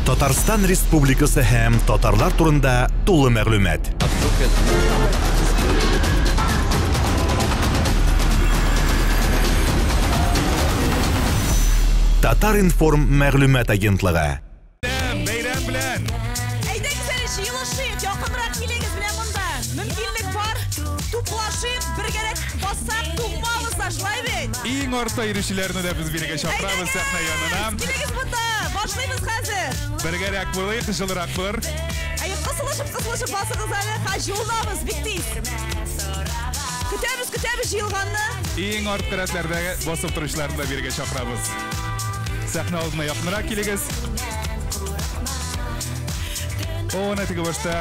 Татарстан Республикасы һәм татарлар турында тулы мәгълүмат. Татар информ мәгълүмат агентлыгы. Бәйрәм белән. Әйдәгез, җыелышыйк, якынрак килегез белән монда. Мөмкинлек бар. Туплашыйк, бергәрәк бассак тупмабыз ташлай бит. Иң орта ирешүләрне дә без бирегә чакырабыз сәхнә янына. Килегез монда. Башлыйбыз хәзер. Бергәрәк булыйк, җылырак булыр. Кысылышып басыгыз әле. Җыелабыз бик тиз. Көтәбез җыелганны. Иң арткы рәтләрдәге басып торышларны да бирегә чакырабыз. Сәхнә алдына якынрак килегез. Нәтиҗә башта.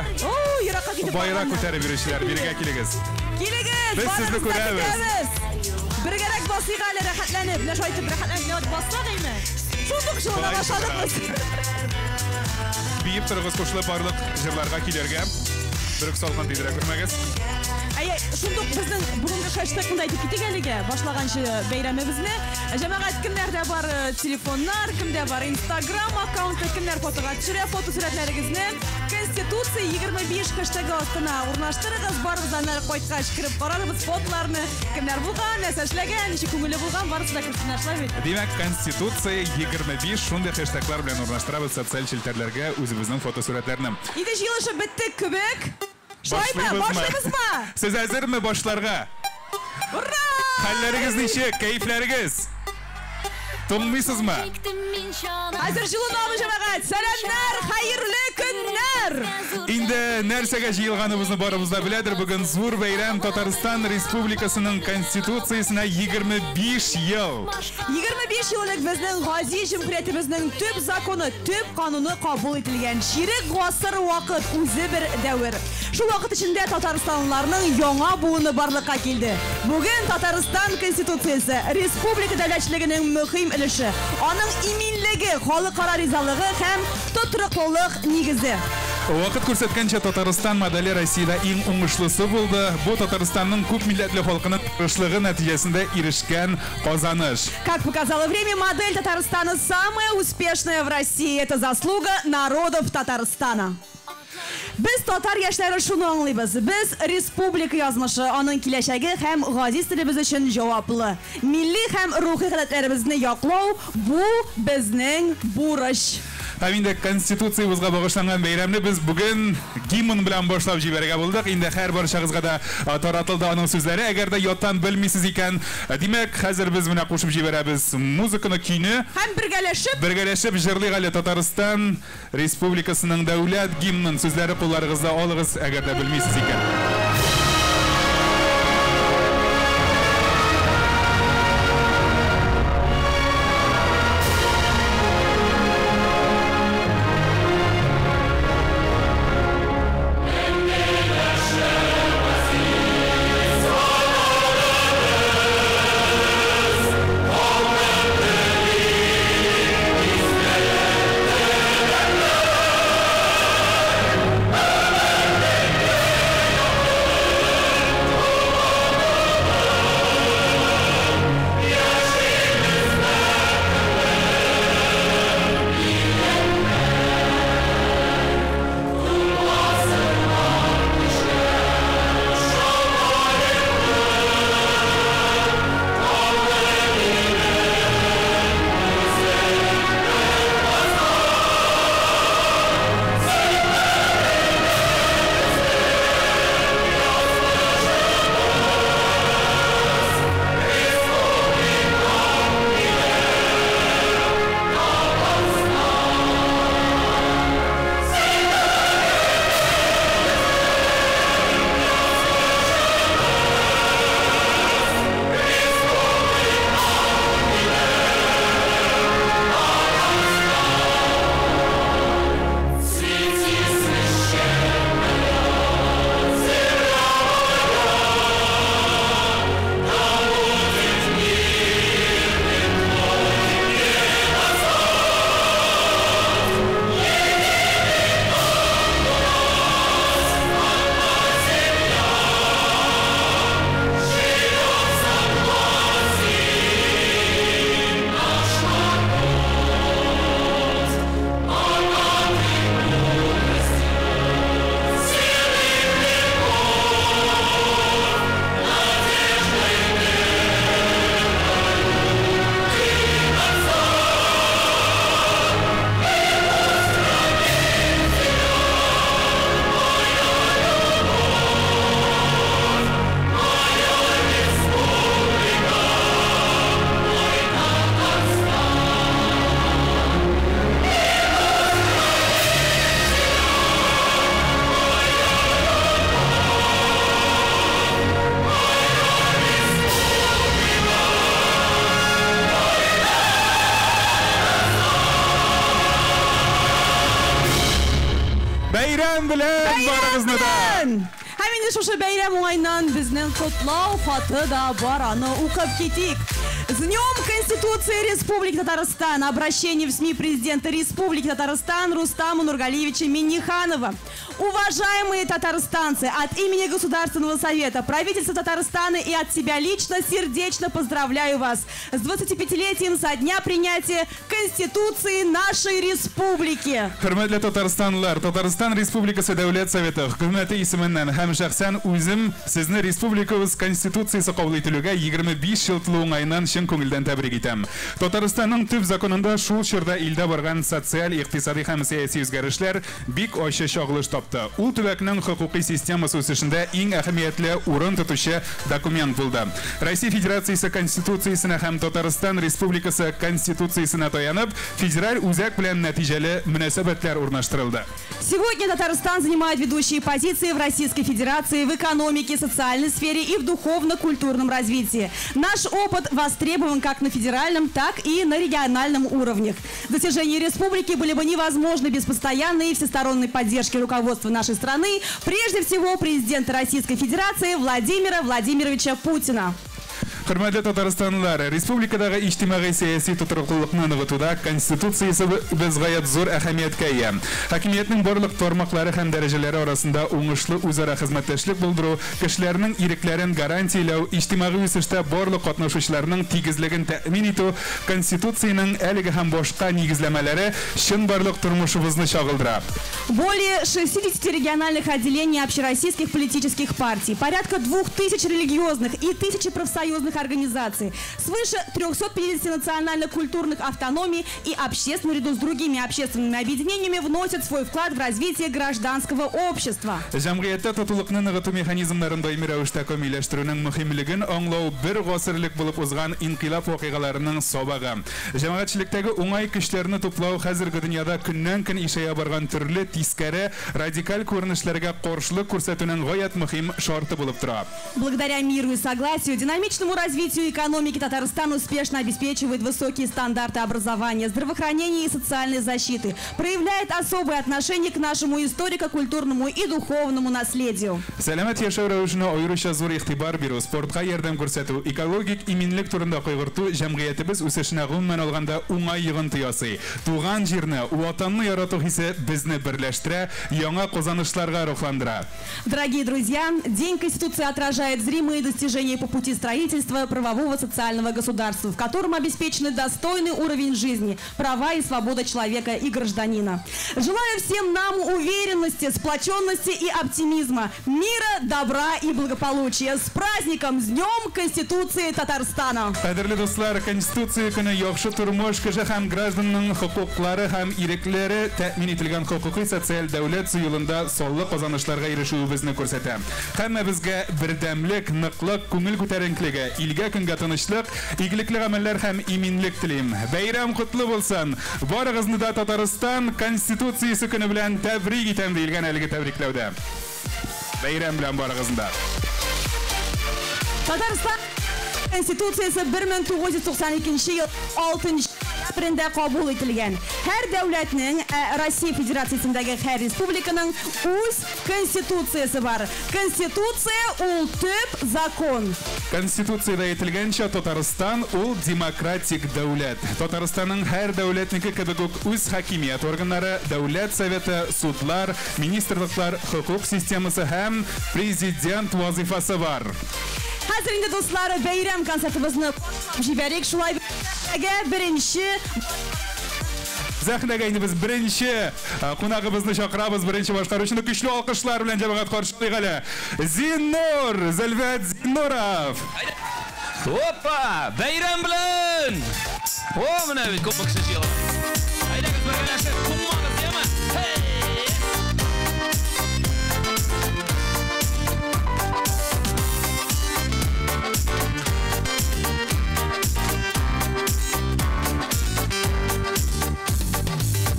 Еракка китеп. Байрак күтәреп йөрүчеләр бирегә килегез. Килегез. Без сезне күрәбез. Бергәрәк басыйк әле рәхәтләнеп. Менә шулай итеп рәхәтләнеп бассак әйме. Шундук җылына башладык. Биеп торыгыз кушылып барлык җырларга килергә. Бирек салган дидерә күрмәгез. Шундук безнең бүгенге хэштегында әйтеп китик әлегә башлаганчы бәйрәмебезне. Җәмәгать кемнәрдә бар телефоннар, кемдә бар Instagram аккаунты, кемнәр фотога төшерә фотосурәтләрегезне Конституция 25 хэштеги астына урнаштырыгыз. Барыбыздан кайткач кирип карарбыз фотоларны. Кемнәр булган, нәрсә эшләгән, ничек күңеле булган, барысы да кертеп эшләй бит. Димәк, Конституция 25 шундый хэштеглар белән урнаштырабыз социаль челтәрләргә үзебезнең фотосурәтләрне. Иде җыелышып беттек кебек. Башлыйбызмы? Сез әзерме башларга? Ура! Хәлләрегез ничек? Кәефләрегез? Тыңлыйсызмы? Хәзер җылынабыз җәмәгать. Сәламнәр, хәерле көннәр. Инде нәрсәгә җыелганыбызны барыбыз да беләдер. Бүген зур бәйрәм Татарстан Республикасының Конституциясенә 25 ел. 25 еллык безнең гази җөмһүриятебезнең төп законы, төп кануны кабул ителгән. Ширек гасыр вакыт, үзе бер дәвер. Шул вакыт эчендә татарстанлыларның яңа буыны барлыкка килде. Бүген Татарстан Конституциясе республика дәүләтчелегенең мөһим өлеше. Аның иминлеге, халыкара ризалыгы һәм тотрыклылык нигезе. Вакыт күрсәткәнчә Татарстан модели Россиядә иң уңышлысы булды. Бу Татарстанның күп милләтле халкының тырышлыгы нәтиҗәсендә ирешкән казаныш. Как показало время, модель Татарстана самая успешная в России. Это заслуга народов Татарстана. Без татар яшьләре шуны аңлыйбыз. Без республика язмышы, аның киләчәге һәм газиз телебез өчен җаваплы. Милли һәм рухи гадәтләребезне яклау бу безнең бурыч. Инде Конституциябызга багышланган бәйрәмне без бүген гимн белән башлап җибәрергә булдык. Инде һәр барчагызга да таратылды аның сүзләре. Әгәр дә яттан белмисез икән, димәк, хәзер без менә кушып җибәрәбез музыканы, көйне. Һәм бергәләшеп җырлыйк әле Татарстан Республикасының дәүләт гимнын. Сүзләре кулларыгызда алыгыз, әгәр дә белмисез икән. Бәйрәм белән барыгызны да. Һәм инде шушы бәйрәм уңайнан безнең котлау хаты да бар, аны укып китик. С Днем Конституции Республики Татарстан. Обращение в СМИ президента Республики Татарстан Рустама Нургалиевича Минниханова. Уважаемые татарстанцы, от имени Государственного совета, правительства Татарстана и от себя лично сердечно поздравляю вас с 25-летием со дня принятия Конституции нашей республики. Hürmetli Tatarstanlılar, Tatarıstan Respublikası Devlet Soветi hükümeti isminden hem şahsen özüm sizni Respublikamız Konstitutsiyasi qabul etilüge 25 yıl tuluğunayından şın көңілден тәбрик итәм. Татарстанның төп законында шул чорда илдә барган социаль, икътисади һәм сиясәт үзгәрешләр бик ачы чагылыш тапты. Ул төбәкнең хокукый системасы үсешендә иң әһәмиятле урын тотучы документ булды. Россия Федерациясе Конституциясенә һәм Татарстан Республикасы Конституциясенә таянып, федераль үзәк белән нәтиҗәле мөнәсәбәтләр урнаштырылды. Сегодня Татарстан занимает ведущие позиции в Российской Федерации в экономике, социальной сфере и в духовно-культурном развитии. Наш опыт востребован как на федеральном, так и на региональном уровнях. Достижения республики были бы невозможны без постоянной и всесторонней поддержки руководства нашей страны, прежде всего президента Российской Федерации Владимира Владимировича Путина. Hürmetli Tatarstanlılar, Respublikadagi ijtimoiy siyosiy tuturuqlilikni nig'itуда Konstitutsiyasi biz g'oyat zo'r ahamiyatga ega. Hokimiyatning barliq tarmoqlari ham darajalari orasida o'ngishli o'zaro xizmatdashlik bildiruv, kishilarning iriklarini garantiyalau, ijtimoiy o'sishda barliq qatnashuvchilarning tegizligini ta'min etu, Konstitutsiyaning әлеге ham boshqa negizlamalari shin barliq turmushimizni chog'ildiradi. Более 60 региональных отделений общероссийских политических партий, порядка 2000 религиозных и 1000 профсоюзных организаций, свыше 350 национально-культурных автономий и обществ наряду с другими общественными объединениями вносят свой вклад в развитие гражданского общества. Җәмгыятьтә татулыкны ныгыту механизмнарын даими рәвештә камилләштерүнең мөһимлеген аңлау бер гасырлык булып узган инкыйлаб вакыйгаларының сабагы. Җәмәгатьчелектәге уңай көчләрне туплау хәзерге дөньяда көннән-көн ишәя барган төрле тискәре радикаль күренешләргә каршылык күрсәтүнең гаять мөһим шарты булып тора. Благодаря миру и согласию, динамичному развитию экономики Татарстан успешно обеспечивает высокие стандарты образования, здравоохранения и социальной защиты, проявляет особое отношение к нашему историко-культурному и духовному наследию. Сәламәт яшәү рәвешенә аеруча зур игътибар бирү, спортка ярдәм күрсәтү, экологик иминлек турында кайгырту җәмгыятебез үсешенә гомумән алганда уңай йогынты ясый. Туган җирне, ватанны ярату хисе безне берләштерә, яңа казанышларга рухландыра. Дорогие друзья, День Конституции отражает зримые достижения по пути строительства правового социального государства, в котором обеспечены достойный уровень жизни, права и свобода человека и гражданина. Желаю всем нам уверенности, сплоченности и оптимизма, мира, добра и благополучия. С праздником, с Днем Конституции Татарстана! Кадерле дуслар, Конституция көне яхшы тормыш, кеше һәм гражданның хокуклары һәм ирекләре тәэмин ителгән хокукый социаль дәүләт юлында саллы казанышларга ирешүебезне күрсәтә. Һәммәбезгә бердәмлек, ныклык, күңел күтәренкелеге, илгә көнгә тынычлык, игелекле гамәлләр һәм иминлек телим. Бәйрәм котлы булсын. Барыгызны да Татарстан Конституциясе көне белән тәбрик итәм диелгән әлеге тәбрикләүдә. Бәйрәм белән барыгызны да. Татарстан Конституциясе 1992 ел 6 ноябрендә кабул ителгән. Һәр дәүләтнең, Россия Федерациясендәге һәр республиканың үз конституциясе бар. Конституция ул төп закон. Конституциядә әйтелгәнчә, Татарстан ул демократик дәүләт. Татарстанның һәр дәүләтнеке кебек үк үз хакимият органнары, дәүләт советы, судлар, министрлыклар, хокук системасы һәм президент вазифасы бар. Хәзер инде дуслар, бәйрәм концертыбызны җибәрик. Шулай беренче Зәхнәгә инде без беренче кунагыбызны чакырабыз, беренче башкаручыны көчле алкышлар белән җәмәгать каршылык әле. Зиннур, Зәлвәт Зиннуров. Hoppa! Бәйрәм белән! О, менә бит күп кеше җыела. Әйдәгез бергәләшеп, куммагыз, яме.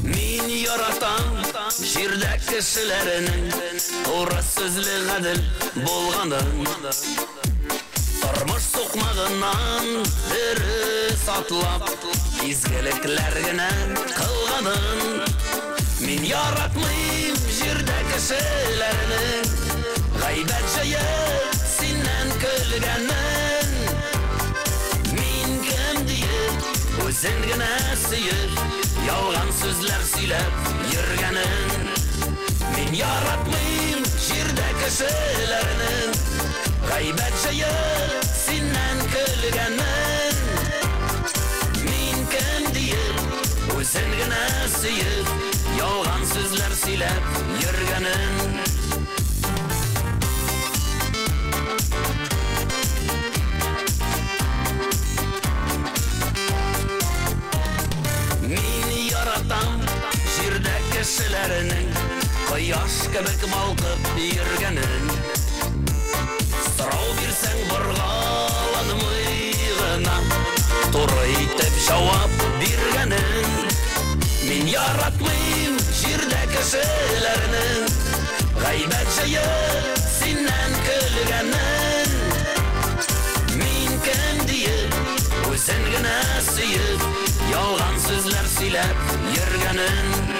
Мин яратам җирдә кешеләренең туры сүзле гадел булганын. Тормыш сукмагыннан дөрес атлап, изгелекләр генә кылганын. Min yaratmayım jirde kişilerini Gaybet jayıp sinden kölgenmen Min kim deyip özün gine sıyır Yalgan sözler söylep yürgenin Min yaratmayım jirde kişilerini Gaybet jayıp sinden kölgenmen Min kim deyip özün gine sıyır Yalgan sözler söylep yürgenin Meni yaratan jirde kişilerinin Koyaş kebek balkıp yürgenin Sırau birsen vurgalanım ıyğına Toru itip cevap birgenin Min yaratmayım jirde kişilerinin Gaybet jayıp sinden kölgenin Min kim deyip özün gine sıyıp Yalgan sözler söylep yürgenin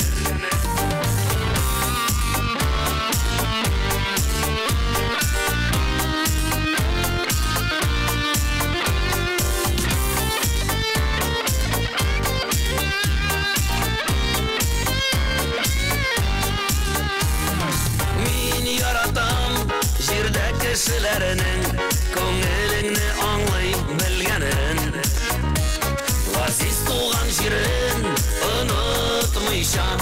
Min yaratan jirde kişilerinin Köngülünü anlayıp bilgenin Aziz tuğan jirin unutmayşan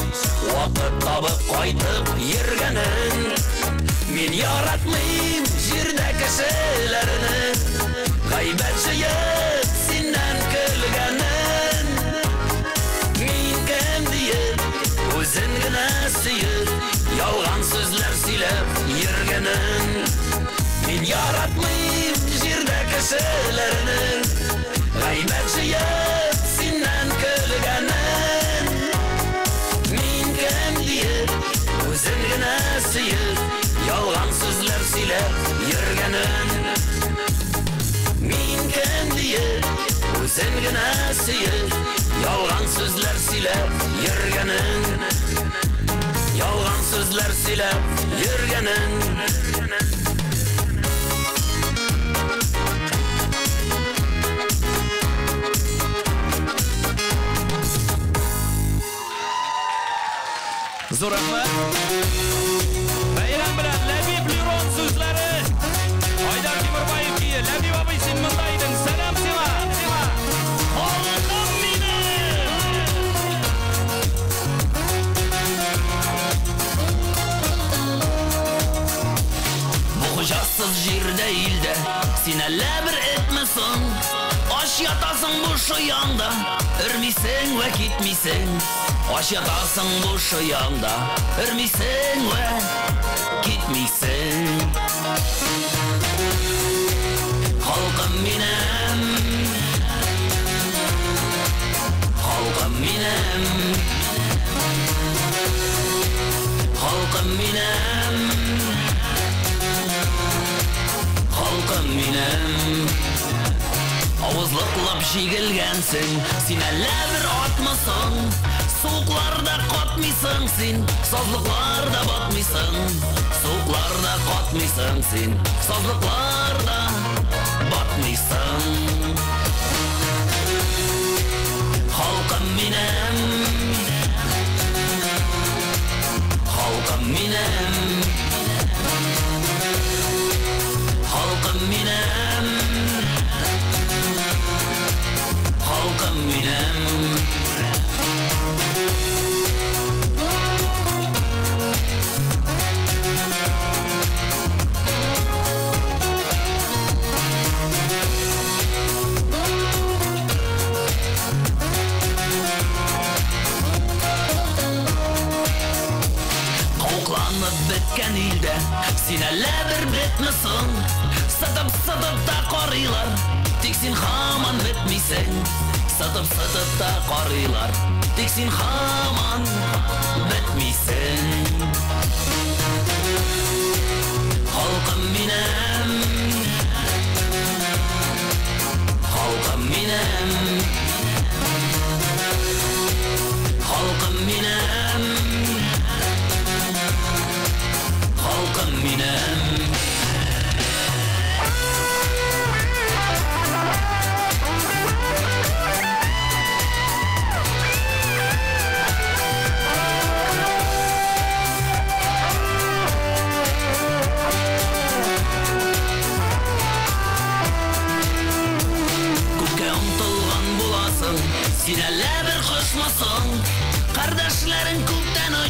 Vakit tabıp kaytıp yürgenin Min yaratmayım jirde kişilerini Gaybet jayıp sinden kölgenin Min kim deyip özün gine sıyıp Yalgan sözler söylep yürgenin Min yaratmayım jirde kişilerini Gaybet jayıp sinden kölgenin Min kim deyip özün gine sıyıp Yalgan sözler söylep yürgenin Min kim deyip özün gine sıyıp Yalgan sözler söylep yürgenin Yalgan sözler söylep yürgenin Zor rahmat. Bayram bilan Labib Liron so'zlari. Haydar Temurboyevga Labib abi sen bundayding. Salom seva. Xalqim meni. Bu hujasız jirde ilde Sinelle bir etmesin Aş yatasın bu şu yanda Örmisen ve gitmisen Aş yatasın bu şu yanda Örmisen ve gitmisen Halkım minem Halkım minem Halkım minem Halkım minem Avızlıqlap jigilgensin Sinelle bir atmasın Soğuklarda katmısın sen Sazlıklarda batmısın Soğuklarda katmısın sen Sazlıklarda batmısın Halkım minem Halkım minem Halkım minem Halkım minem Koklanıp bitken ilde Sineler bitmesin Satıp da koruylar Tek sen haman bitmisen Satıp da koruylar Tek sen haman bitmisen Halkım minem Halkım minem Halkım minem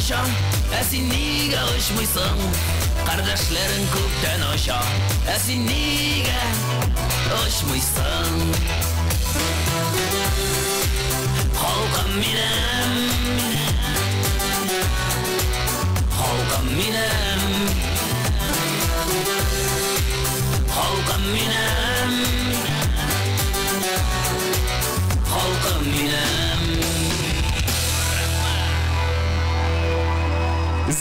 aşa, sen niye uçmuşsun? Kardeşlerin kökten aşa, sen niye uçmuşsun? Halkım minem, halkım minem, halkım minem, halkım minem.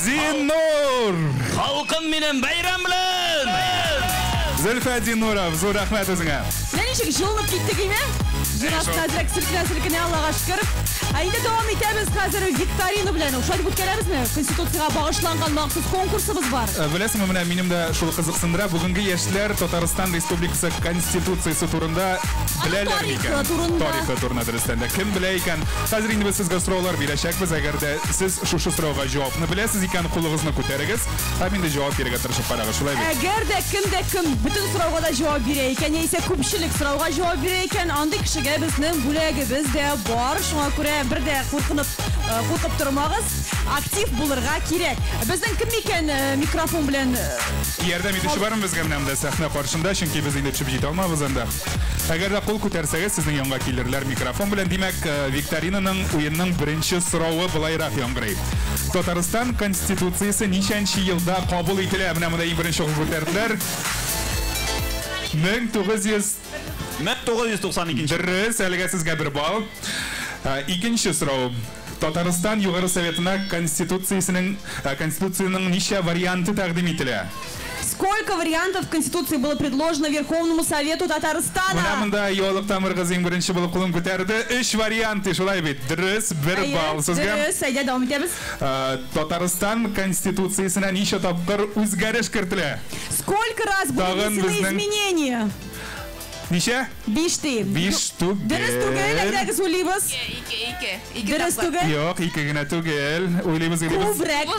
Zinnur! Halkım minem bayram bilen! Zülfə Zinnurov, zor rahmet özüne. Neyse жылынып кеттік еме? Жинас қазір сілкіне Аллаға шүкір. Енді давам етеміз қазір викторина білән. Ушайтып өткенеміз ме? Конституцияға бағышланған мақсус конкурсыбыз бар. Білесің, менің де шул қызықсындыра. Бүгінгі яшьләр Татарстан Республикасы Конституциясы турында біләлер микән? Тарихы турында дөрестәндә. Кем белә икән? Хәзер инде без сезгә сораулар бирәчәкбез. Әгәр дә сез шушы сорауга җавапны беләсез икән, кулыгызны күтәрегез. Һәм инде җавап бирергә тырышып карагыз. Шулай бит. Әгәр дә кем бүтән сорауга да җавап бирә икән, яисә күпчелек сорауга җавап бирә икән, андый кешегә безнең бүләгебез дә бар. Шуңа күрә бер дә куркып тормагыз, актив булырга кирәк. Безнең кем икән микрофон белән ярдәм итүче бармы безгә менә монда сәхнә каршында, чөнки без инде төшеп җитә алмабыз анда. Әгәр дә кул күтәрсәгез, сезнең янга килерләр микрофон белән. Димәк, викторинаның уенның беренче соравы булайрак яңгырый. Татарстан Конституциясы ничәнче елда кабул ителә? Менә монда иң беренче күтәрделәр. 1992. Дөрес, әлегә сезгә бер балл. Икенче сорау. Татарстан Югары Советына Конституцияның ничә варианты тәкъдим ителә? Сколько вариантов Конституции было предложено Верховному Совету Татарстана? Менә монда Ялык Тамыр кызы беренче булып кулын күтәрде. 3 варианты, шулай бит. Дөрес, 1 балл сезгә. Дөрес, әйдә дәвам итәбез. Татарстан Конституциясына ничә тапкыр үзгәреш кертелә? Сколько раз были внесены изменения? Ничә? 5 тием. 5 түгел. Дөрес түгел, әйдәгез уйлыйбыз. 2. Дөрес түгел. Юк, 2 генә түгел. Уйлыйбыз. Күбрәк.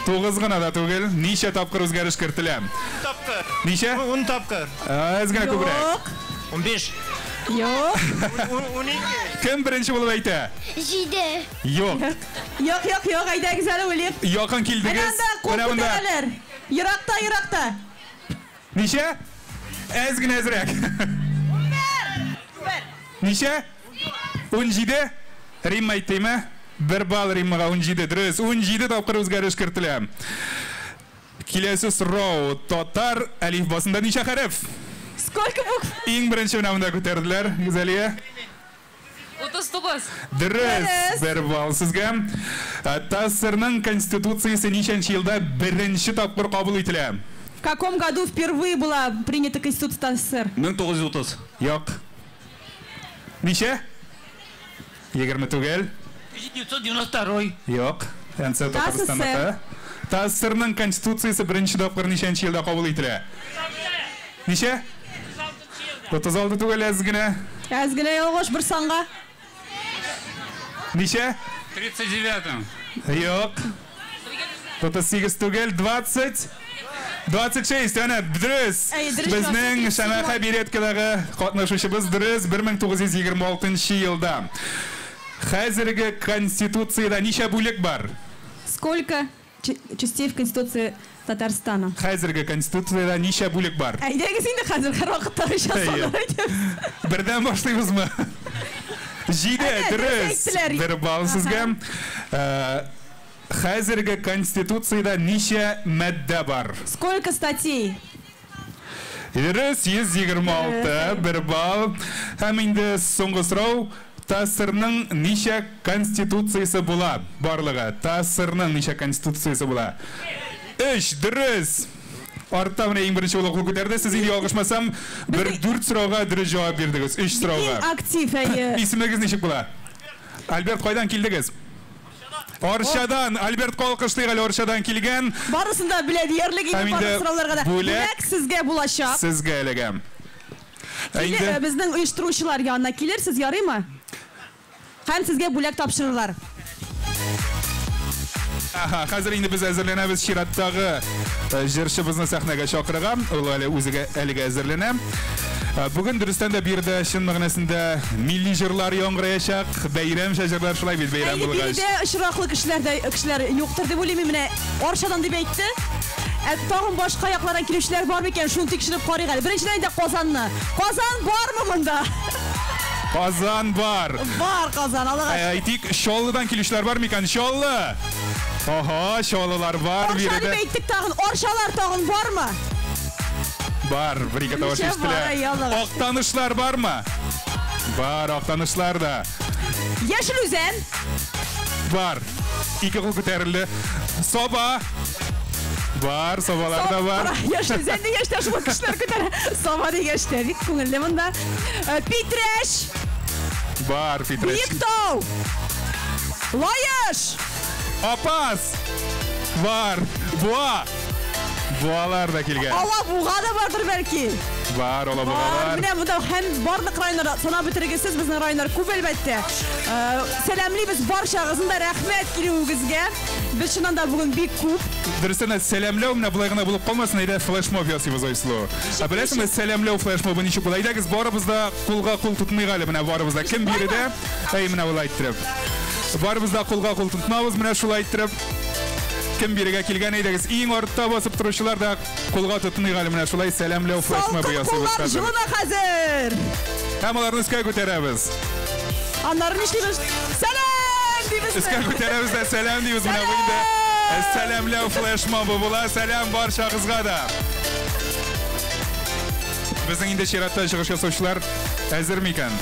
9 гына да түгел. Ничә тапкыр үзгәреш кертелә? Тапкыр. Ничә? 10 тапкыр. Аз гына күбрәк. 15. Юк. 12. Кем беренче булып әйтә? 7. Юк. Юк, әйдәгез әле уйлыйк. Якын килдегез. Менә монда. Еракта. Ничә? Аз гына әзрәк. Ничә? 17. Рим әйтәме? 1 балл Риммага 17. Дөрес. 17 тапкыр үзгәреш кертелә. Киләсе сорау. Татар әлифбасында ничә хәреф? Сколько букв? Иң беренче менә монда күтәрделәр. Гүзәлия. 39. Дөрес. 1 балл сезгә. ТАССРның Конституциясе ничәнче елда беренче тапкыр кабул ителә? В каком году впервые была принята Конституция СССР? 1930. Юк. Ничә? 20 түгел. 1992. Юк. Әнсә Татарстанныкы. ТАССРның Конституциясе беренче тапкыр ничәнче елда кабул ителә? Ничә? 36 түгел әз генә. Әз генә ялгыш бер санга. Ничә? 39. Юк. 38 түгел, 20. 26, әнә, дөрес. Безнең Шәмәхә Биреткадагы катнашучыбыз дөрес 1926 елда. Хәзерге Конституцияда ничә бүлек бар? Сколько частей в Конституции Татарстана? Хәзерге Конституцияда ничә бүлек бар? Әйдәгез инде хәзер һәр вакытта җасланып. Бердән башлыйбызмы? 7, дөрес. 1 балл сезгә. Хәзерге Конституцияда ничә мадда бар? Сколько статей? Дөрес, 126, 1 балл. Һәм инде соңгы сорау. ТАССРның ничә Конституциясе була? Барлыгы. ТАССРның ничә Конституциясе була? 3, дөрес. Артта менә иң беренче булып күтәрде. Сез инде ялгышмасам, 4 сорауга дөрес җавап бирдегез. 3 сорауга. Актив әйе. Исемегез ничек була? Альберт, кайдан килдегез? Оршадан, Альберт Колкышлыйга Оршадан килгән. Барысында белә диярлек инде бар сорауларга да. Бүләк сезгә булачак. Сезгә эләгәм. Безнең оештыручылар янына килерсез, ярыймы? Һәм сезгә бүләк тапшырырлар. Хәзер инде без әзерләнәбез чираттагы җырчыбызны сәхнәгә чакырган. Ул әле үзегә әлегә әзерләнә. Бүгін дұрыстан да бірді шын мағынасында милли жырлар яңғыраяшақ, бәйрәм шажырлар шылай бет бәйрәм болғаш. Әйді ұшырақлы кішілер жоқтыр деп ойлаймын, міне Оршадан деп айтты. Тағын башқа аяқлардан келушілер бар ма екен, шуны текшіріп қарайық әлі. Біріншіден де Қазанны. Қазан бар ма мұнда? Қазан бар. Бар Қазан, алға. Айтик, Шоллыдан келушілер бар ма екен? Шоллы. Оho, Шоллылар бар. Орша деп айттық тағын, Оршалар тағын бар ма? Бар, бір-екі таваш естілі. Оқтанышлар бар ма? Бар, оқтанышлар да. Ешіл үзен? Бар. Екі қыл көтерілі. Соба. Бар, собалар да бар. Ешіл үзен де ешті ашылы кішілер көтері. Соба де ешті, бик көңілі мұнда. Питреш. Бар, Питреш. Биіктау. Лайыш. Опас. Бар. Буа. Буалар да келген. Ала буға да бардыр бәлки. Бар, ола буға бар. Міне мұнда һәм барлық райондар сона бітіргесіз біздің райондар көп әлбәтте. Сәлемлі біз баршағызында рәхмет келуіңізге. Біз шынан да бүгін бик көп. Дұрыстан сәлемлеу міне бұлайғына болып қалмасын, айда флешмоб ясыбыз ойсылу. Білесің, сәлемлеу флешмобы неші бұл. Айдагыз барыбызда қолға қол тұтмайғалы міне барыбызда. Кім береді? Әй міне бұл айттырып. Барыбызда қолға қол тұтмауыз міне шул айттырып. Кім береге келген айдагыз ең ортта басып тұрушылар да қолға тұтмайғалы міне шулай сәлемлеу флешмобы ясыбыз. Салқын қолдар жылына қазір. Әм оларын үске көтереміз. Анларын ішлейміз. Сәлем дейміз. Үске көтереміз де сәлем дейміз міне бүгінде. Сәлемлеу флешмобы бола, сәлем баршағызға да. Біздің енді ширатта шығыш жасаушылар әзір мекен?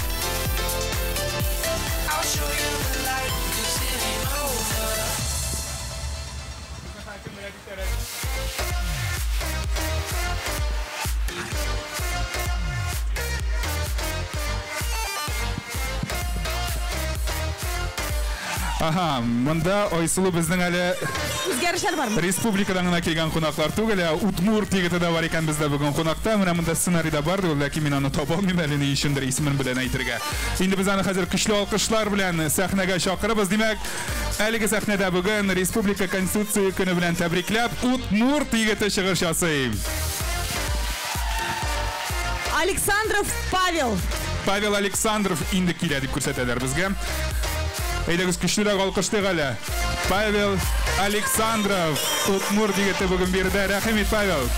Аха, мұнда ойсылу біздің әлі Үзгәрішлер бар ма? республикадан ғана келген қонақтар түгілі, Утмур тегіті да бар екен бізді бүгін қонақта. Мұна мұнда сценарийда барды, ләкин мен аны таба алмайм әлі не үшіндір есімін білен әйтірге. Енді біз аны қазір күшлі алқышлар білен сәхнеге шақырыбыз. Демек, әлігі сәхнеде бүгін Республика Конституция күні білен тәбрикләп, Утмур тегіті шығыш жасайым. Александров Павел. Павел Александров инді келе деп көрсетедер бізге. Әйдәгіз күшілірек алқыштық әлі. Павел Александров Утмур дегеті бүгін берді. Рахмет, Павел.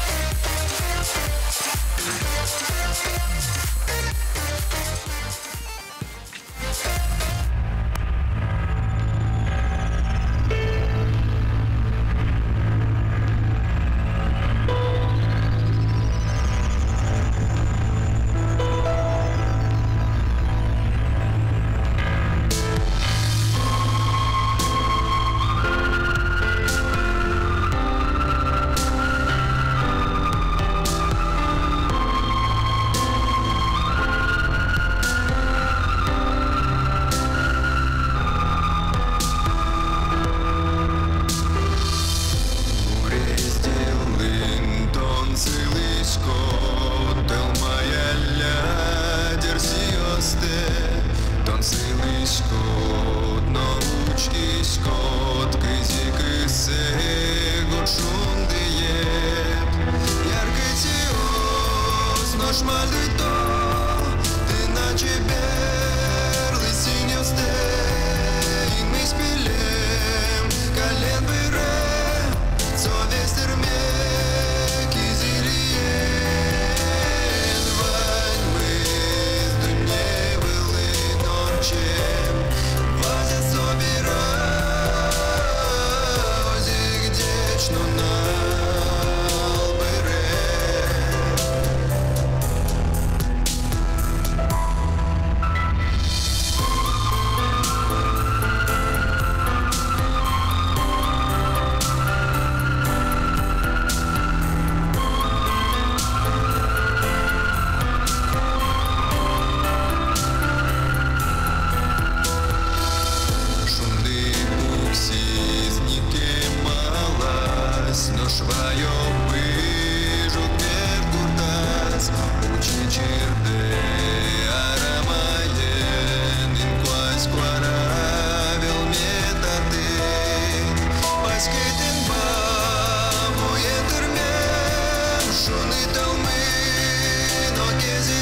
Шуны талмы, но кезі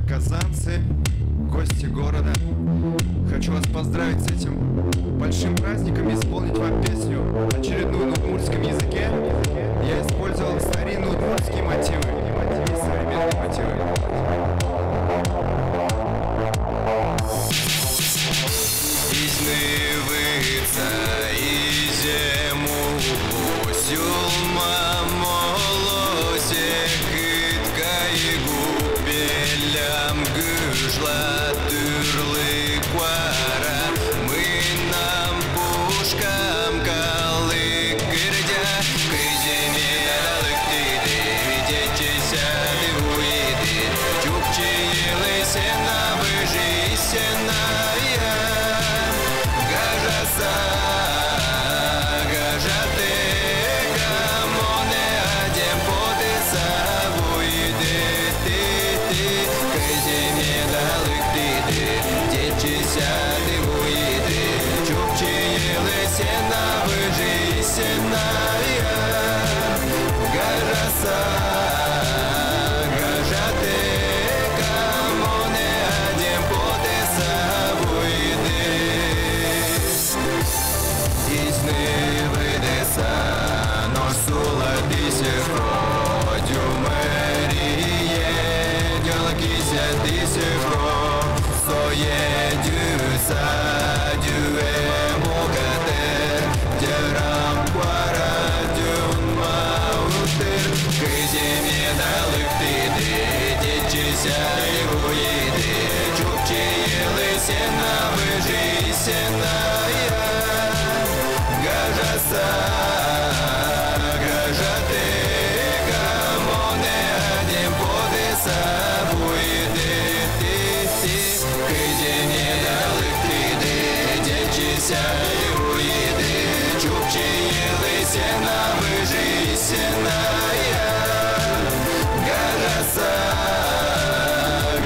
Казанцы, гости города. Хочу вас поздравить с этим большим праздником и исполнить вам песню очередную на удмуртском языке. Я использовал старинные удмуртские мотивы и современные мотивы. Изнывыца и зиму сюлма молосе кытка и губелям гыжла тюрлы квара мы нам пушкам калы кырдя кызине алык диди видетися дивуиди чукчи елы сена выжи сена Сена выжи, сеная, гараса, гажаты, камоне, один потеса выйды. Изны выйдеса, но суладисе входю мэрие, делакися дисе вход, соедюса, дюэ. Кызиме далык диди, дечися уйди, чукчи елы сена выжи сеная, гажаса, гажаты, камоне один подеса уйди, ти, кызиме далык диди, дечися уйди, чукчи елы сена выжи сеная.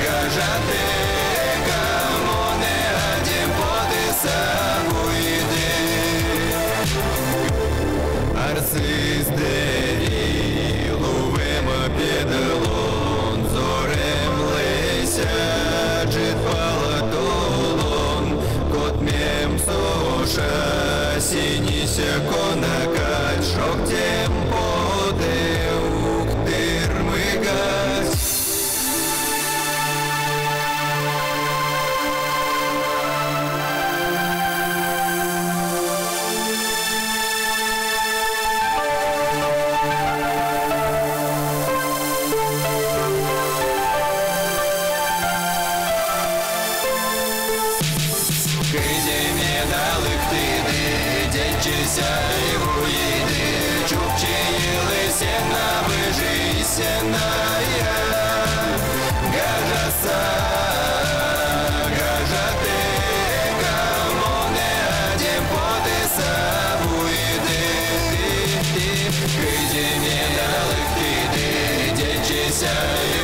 Гажаты Кыденедалық кейді Дечесе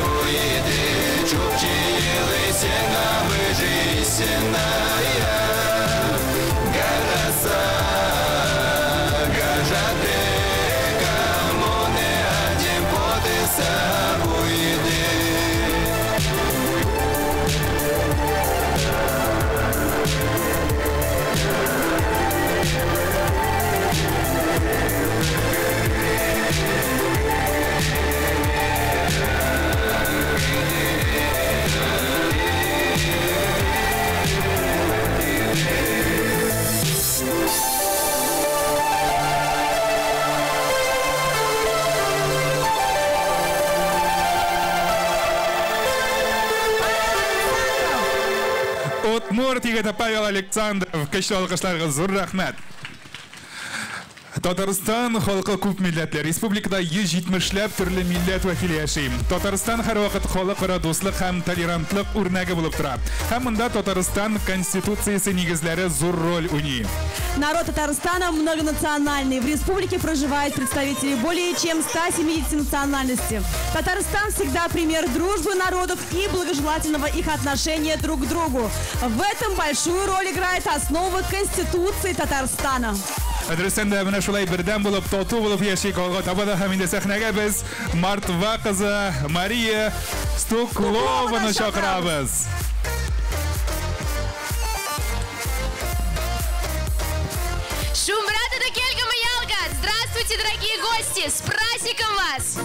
уйды Чупчиылы сен абыжы сеная Гараса Гажады Камоне один подыса уйды Удмурт егеті Павел Александров, көчлі алқышларға зор рахмет. Татарстан халқы көп милләтләр. Республикада 170 төрле милләт вәкиле яши. Татарстан һәр вакыт халыкара дуслык һәм толерантлык үрнәге булып тора. Һәм монда Татарстан конституциясе нигезләре зур роль уйный. Народ Татарстана многонациональный. В республике проживают представители более чем 170 национальностей. Татарстан всегда пример дружбы народов и благожелательного их отношения друг к другу. В этом большую роль играет основа Конституции Татарстана. Дөрестән менә шулай бердәм булып, тату булып яши калган табада һәм инде сәхнәгә без Мартва кызы Мария Стуклованы чакырабыз. Шумбрата да Кельга Маялка! Здравствуйте, дорогие гости! С праздником вас!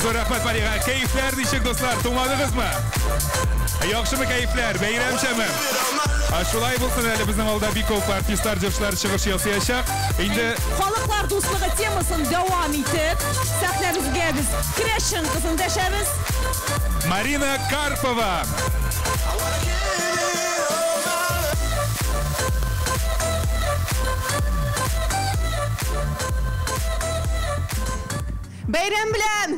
Зор рахмат Мария. Keyifler diyecek dostlar. Tumadınız mı? Yaxşımı keyifler? Beyramşamı? Şulay bulsun әле безнең алда бик күп артистлар, җырчылар чыгыш ясаячак. Инде Халыклар дуслыгы темасын дәвам итеп, сәхнәбезгә без Крешин кызын дәшәбез. Марина Карпова. Бәйрәм белән!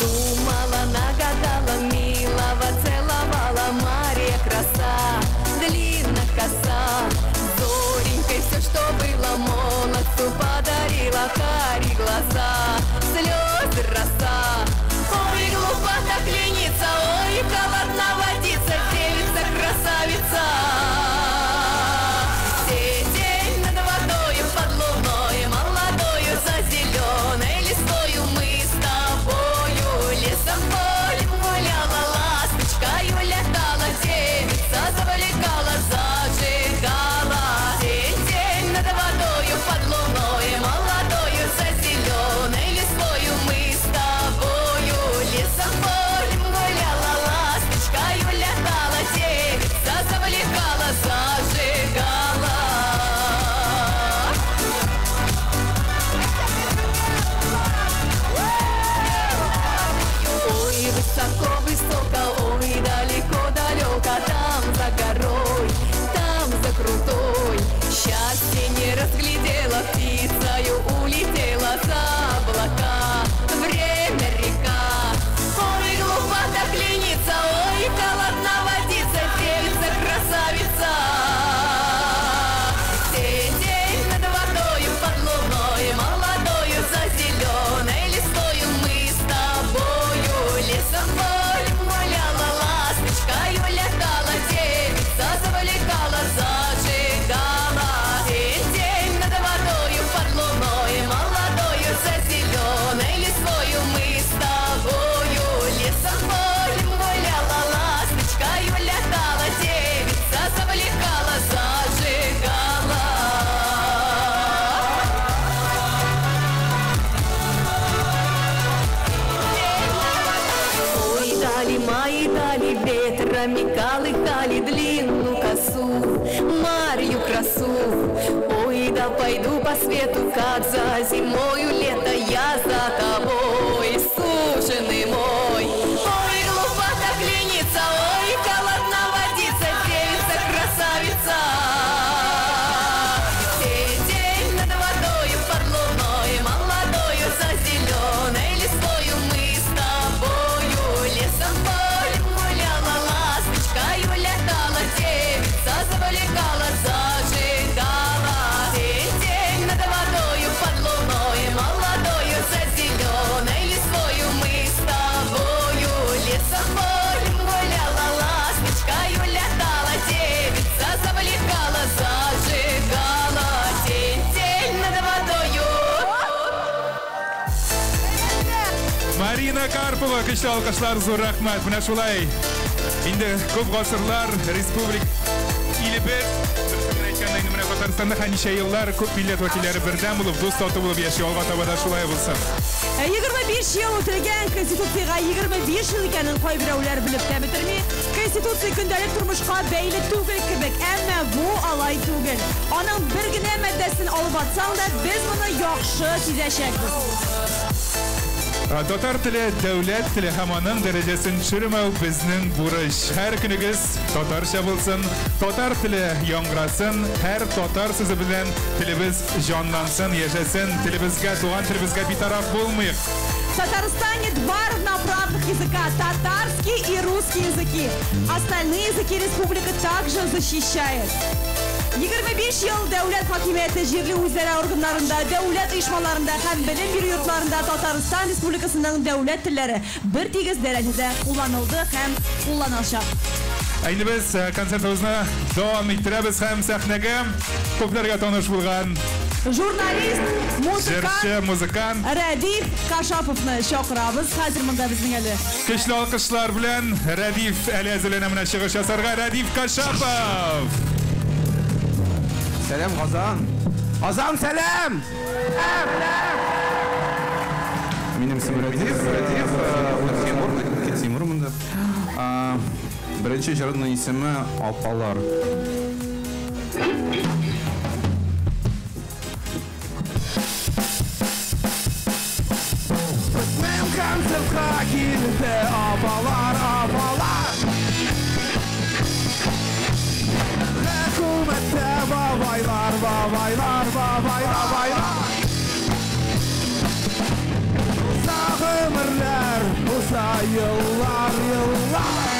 Думала, молодцу подарила карие глаза, слезы роса. Ой, глупо так лениться, ой, холодна водица, девица красавица. День над водою под луною, молодою за зеленой листою мы с тобою лесом полем гуляла, ласточкою летала, девица завлекала, зажигала. День над водою под луною, молодою за зеленой листою мы с тобою лесом полем гуляла, ласточкою летала, девица завлекала, зажигала. Ой, высоко-высоко, ой, далеко-далеко, там за горой, там за крутой. Счастье не разглядела, птицею улетела за облака. Время река, ой, глупо так лениться, ой, холодна водица, девица красавица. День над водою под луною, молодою за зеленой листою мы с тобою лесом полем гуляла, ласточкою летала, девица завлекала, зажигала. День над водою под луною, молодою за зеленой листою мы с тобою лесом полем гуляла, ласточкою летала, девица завлекала, зажигала. Ой, дали мои дали, ветрами колыхали длинную косу, Марью красу. Ой, да пойду по свету, как за зимою лето, я за тобой, суженый мой. Ой, глупо так лениться, ой, холодна водица, девица красавица. День над водою под луною, молодою за зеленой листою мы с тобою лесом полем гуляла, ласточкою летала, девица завлекала, зажигала. День над водою под луною, молодою за зеленой листою мы с тобою лесом полем гуляла, ласточкою летала, девица завлекала, зажигала. День над водою. Marina Karpova, küçük alkışlar, zor rahmet. Buna şulay. Indi көп ғасырлар республик или bir aytganda mana Qozog'istonda hamisha yillar ko'p millat vakillari birdan bo'lib, do'st toti bo'lib yashay olgan tabada shulay bo'lsin. 25 yıl o'tilgan Konstitutsiyaga 25 yıl ekanini qo'y birovlar bilib bitirmay, Konstitutsiya kundalik turmushga beyli tugul kibik, ammo bu alay tugul. Onun birgina maddasini olib atsang da biz buni yaxshi sezashakmiz. Tatar tili, davlat tili ham onun darajasini tushirmay bizning burch. Har kunimiz tatarcha bo'lsin, tatar tili yangrasin, har tatar so'zi bilan tilimiz jonlansin, yashasin, tilimizga, tug'an tilimizga betaraf bo'lmaylik. В Татарстане два равноправных языка – татарский и русский языки. Остальные языки республика также защищает. 25 yıl devlet hakimiyeti jirli üzere organlarında, devlet işmalarında hem bilim bir yurtlarında Tataristan Respublikası'nın devlet tilleri bir tegiz derecede kullanıldı hem kullanılacak. Endi biz konsertimizni davom ettiramiz ham sahnaga ko'plarga tanish bo'lgan jurnalist, muzikant Radif Kashapovni chaqiramiz. Hozir bunda bizning ali. Kuchli olqishlar bilan Radif Aliyazilana mana shigish asarga Radif Kashapov. Selam Qozon. Qozon selam. Benim ismim Radif. Timur bunda. Birinchi ijroning ismi Opalar. Benim konsertga keldi opalar, opalar. Hukumatda babaylar, babaylar, babaylar, babaylar. Uzaq ömürler, uzaq yıllar, yıllar.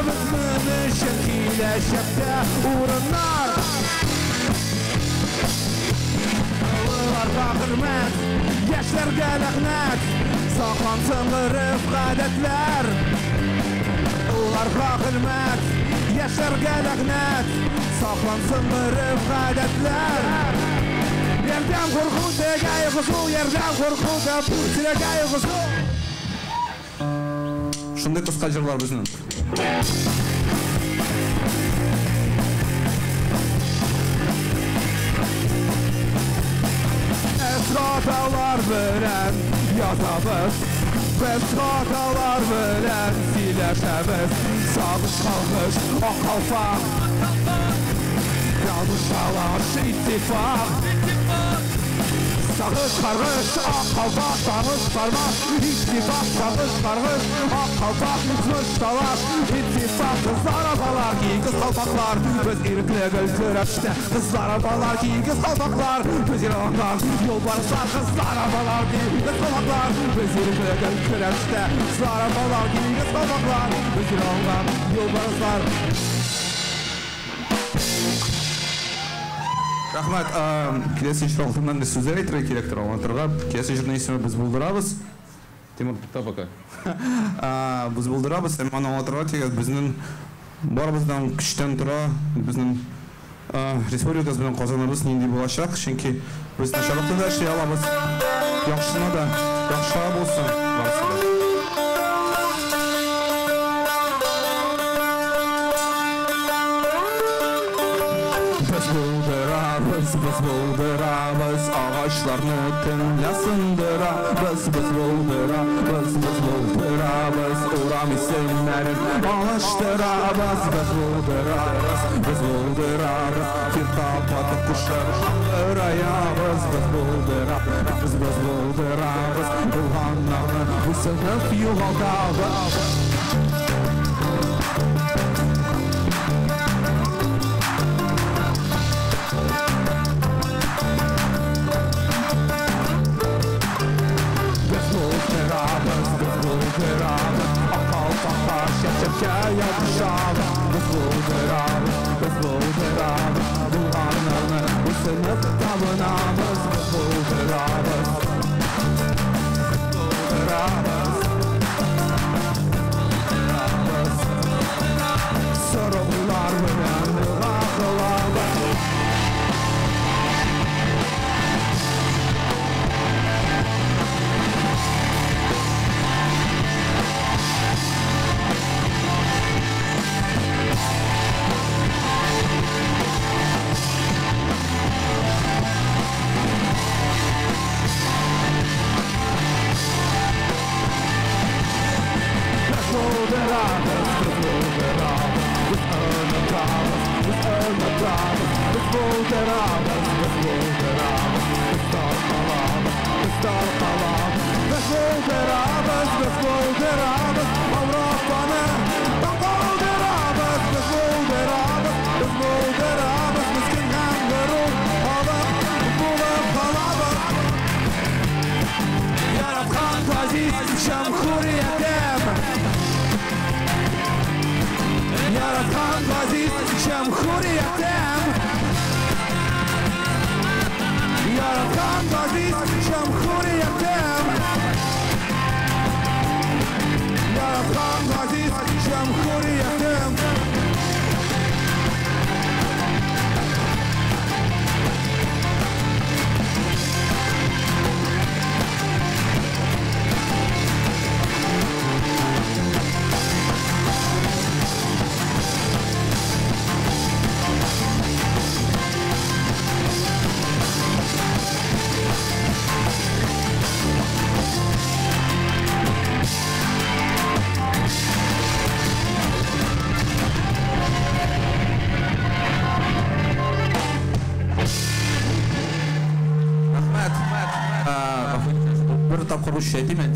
Bizning için kelajakda o'rinlar Ularga hurmat, yoshlarga la'nat Saqlansin urf odatlar Ularga hurmat, yoshlarga la'nat Saqlansin urf odatlar Yerdan qo'rquvda qayg'usi, yerdan qo'rquvda pulchilar qayg'usi Shunday qisqa jillar bizning Hatalar bilen yazabız Biz hatalar bilen sileşemiz Sağış kalkış o kalfak Yanlış talaş ittifak Sağış kargış o kalfak Sağış karmak ittifak Sağış kargış o kalfak Zıç talaş ittifak Kızlar abalar ki kız kalfaklar Biz irkle gültüreşte Kızlar abalar ki kız kalfaklar Biz ilanlar yolbarslar Kızlar abalar ki kız kalfaklar Biz irkle gültüreşte Kızlar abalar ki kız kalfaklar Biz ilanlar yolbarslar Rahmat, kelesi ijroqtimdan so'zlar aytira kerak turadi. Kelesi jurnalistni biz bildiramiz. Temur bitta aka. Biz bildiramiz, mana o'tiradi bizning borimizdan kuchdan tura bizning respublikamiz bilan qozonamiz nindi bo'lajak. Chunki biz tashabbusda ishlay olamiz. Yaxshini da, yaxshiroq bo'lsin. Biz bulduramız ağaçlarını tınlasındırabız Biz bulduramız Uram isimlerin alıştırabız Biz bulduramız Bir tapadı kuşlar ırayabız Biz bulduramız Bulhanlarını bu sınıf yuvaltabız Biz bulduramız Bulhanlarını bu sınıf tabınamız Biz bulduramız Sorumlular bilen ıraqılarda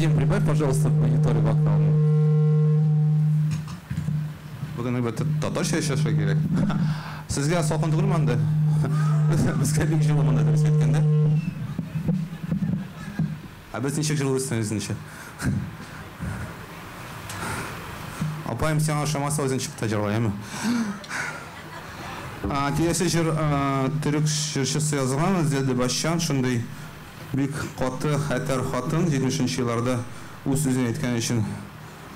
Дим, прибавь, пожалуйста, в мониторе вокал. Бүгін точно еще что керек. Сізге салқын түгілманды. Бізге бек жылы мында дұрыс кеткен, да? Біз нешек жыл өстің өзінше. Апайым сен ашамаса өзен çıktı жырлаймы. Келесі жыр түрік жыршысы жазылған Зелді Башшан шындай бик қаты хәтер хатын 70-ші жылларда өз сөзін еткен үшін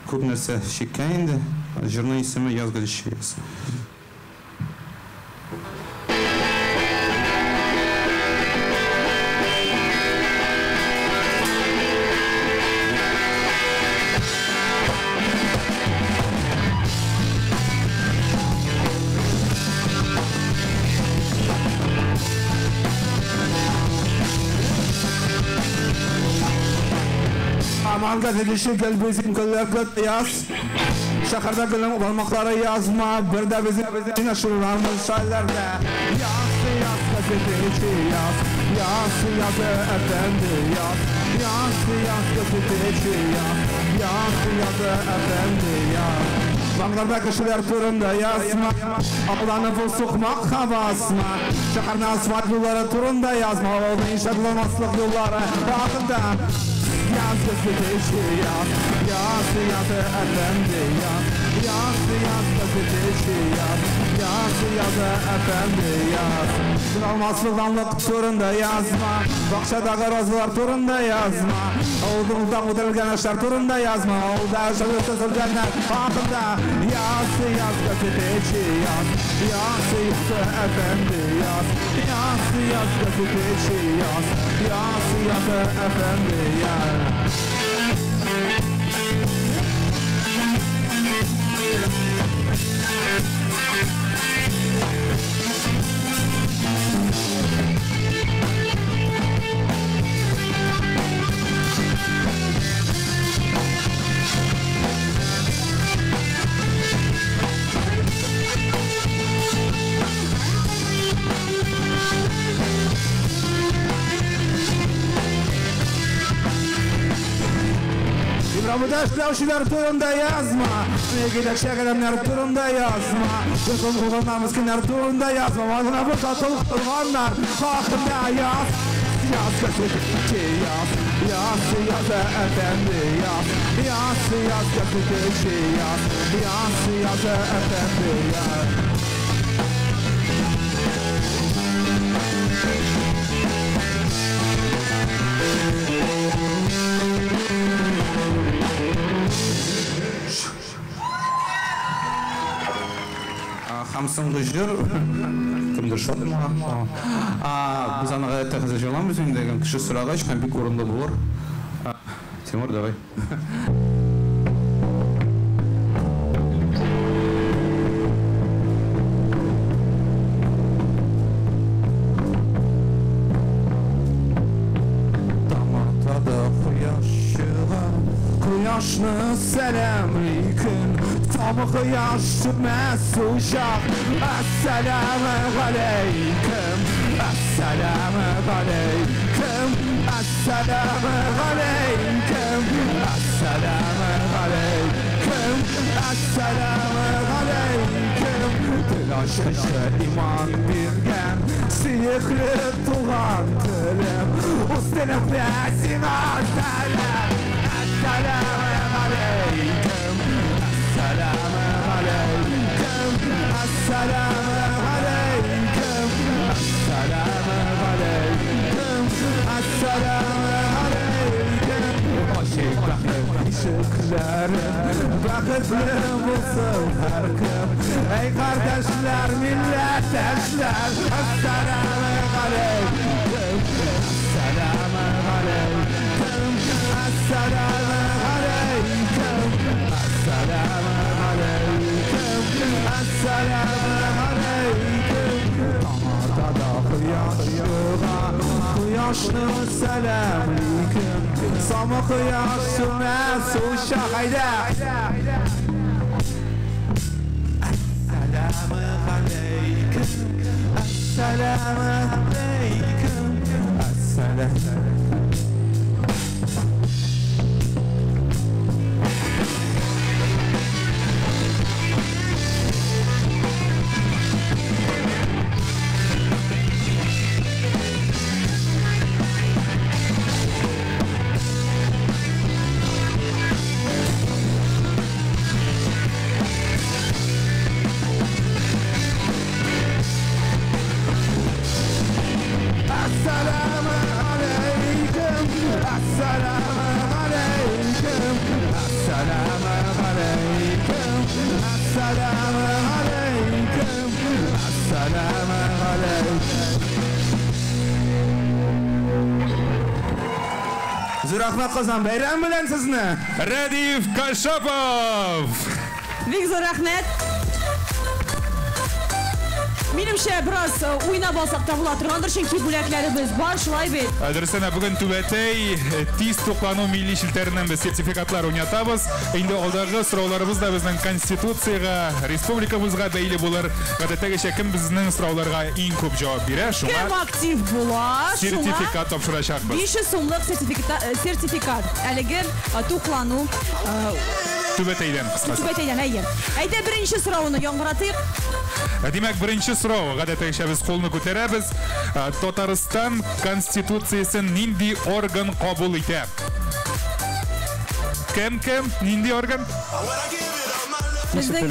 көп нәрсе шеккен енді. Жырның исімі Язгадышы. Amanka dedişi gel bizim kıllıklı yaz. Şakarda gülüm olmakları yazma. Bir de bizim aşırılarımız şairlerde. Yaz gazeteci yaz. Yaz efendi yaz. Yaz gazeteci yaz. Yaz efendi yaz. Bağlarda kişiler turunda yazma. Ağlanıp sıkmak havasına. Şakarın asfalt yolları turunda yazma. Oldu inşaatlanmaslık yolları bakında. Yaz gazeteci yaz. Yaz efendi yaz. Yaz gazeteci yaz. Yaz efendi yaz. Sınalmazlıklanlık turunda yazma. Bakşadaki rozlar turunda yazma. Oğlumuzda uydurulgan aşlar turunda yazma. Oğulda aşağı sözülgenler hakkında. Yaz gazeteci yaz. Yaz efendi yaz. Yaz gazeteci yaz. Yaz efendi yaz. Rabıdaşlar turunda yazma. Gidek şekerler turunda yazma. Yokul kullanmamız kimler turunda yazma. Madına bu katılık kılganlar hakkında yaz. Yaz gazeteci yaz. Yaz efendi yaz. Yaz gazeteci yaz. Yaz efendi yaz. Хамсыңғы жыр кімдір шоты ма? Біз анаға тәқізі жоламыз деген кіші сұраға ешқан бек орынды болыр. Тимур, давай. Damaqtada quyosh шыға, quyoshni selamlikin. Tamı yaşmaz uşaq. Assalamu aleykum. Assalamu aleykum. Assalamu aleykum. Assalamu aleykum. Assalamu aleykum. Dilaşqışı iman birgen sihri tuğan dilim. Ustilim bəsin assalam. Assalamu aleykum. Assalamu aleykum. Assalamu aleykum. Assalamu aleykum. Assalamu aleykum. Aşık bakıp ışıkların bakıtlı bulsun her kim. Ey kardeşler, milletleşler. Assalamu aleykum. Assalamu aleykum. Assalamu aleykum. Assalamu aleykum. Assalamu aleykum. Damada quyosh çığa, quyoshni selamlikin. Samı quyosh sürmez uşaq hayda. Assalamu aleykum. Assalamu aleykum. Assalamu. Assalamu alaikum. Assalamu alaikum. Assalamu alaikum. Rahmat Qozon, bayram bilan sizni. Radif Kashapov. Viktor rahmat. Menimcha biroz o'ynab olsak da bo'la turgandir, chunki bo'laklarimiz bor, shulay bet. Adresana bugun Tubatay tiz to'planuv milliy shiltaridan biz sertifikatlar o'ynatamiz. Endi oldingi so'rovlarimiz da bizning konstitutsiyaga, respublikamizga bog'liq bo'lar. Odatdagicha kim bizning so'rovlarga eng ko'p javob beradi, shunga Kim aktiv bo'lar, sertifikat topshirishamiz. 500 so'mlik sertifikat. Haligi to'planuv Tubataydan qisqasi. Tubataydan ayir. Ayda birinchi so'rovni yong'ratib. Demak, birinchi so'rov, odatdagicha biz qo'lni ko'taramiz. Tatariston konstitutsiyasini nindi organ qabul etadi? Kim? Nindi organ? Bizning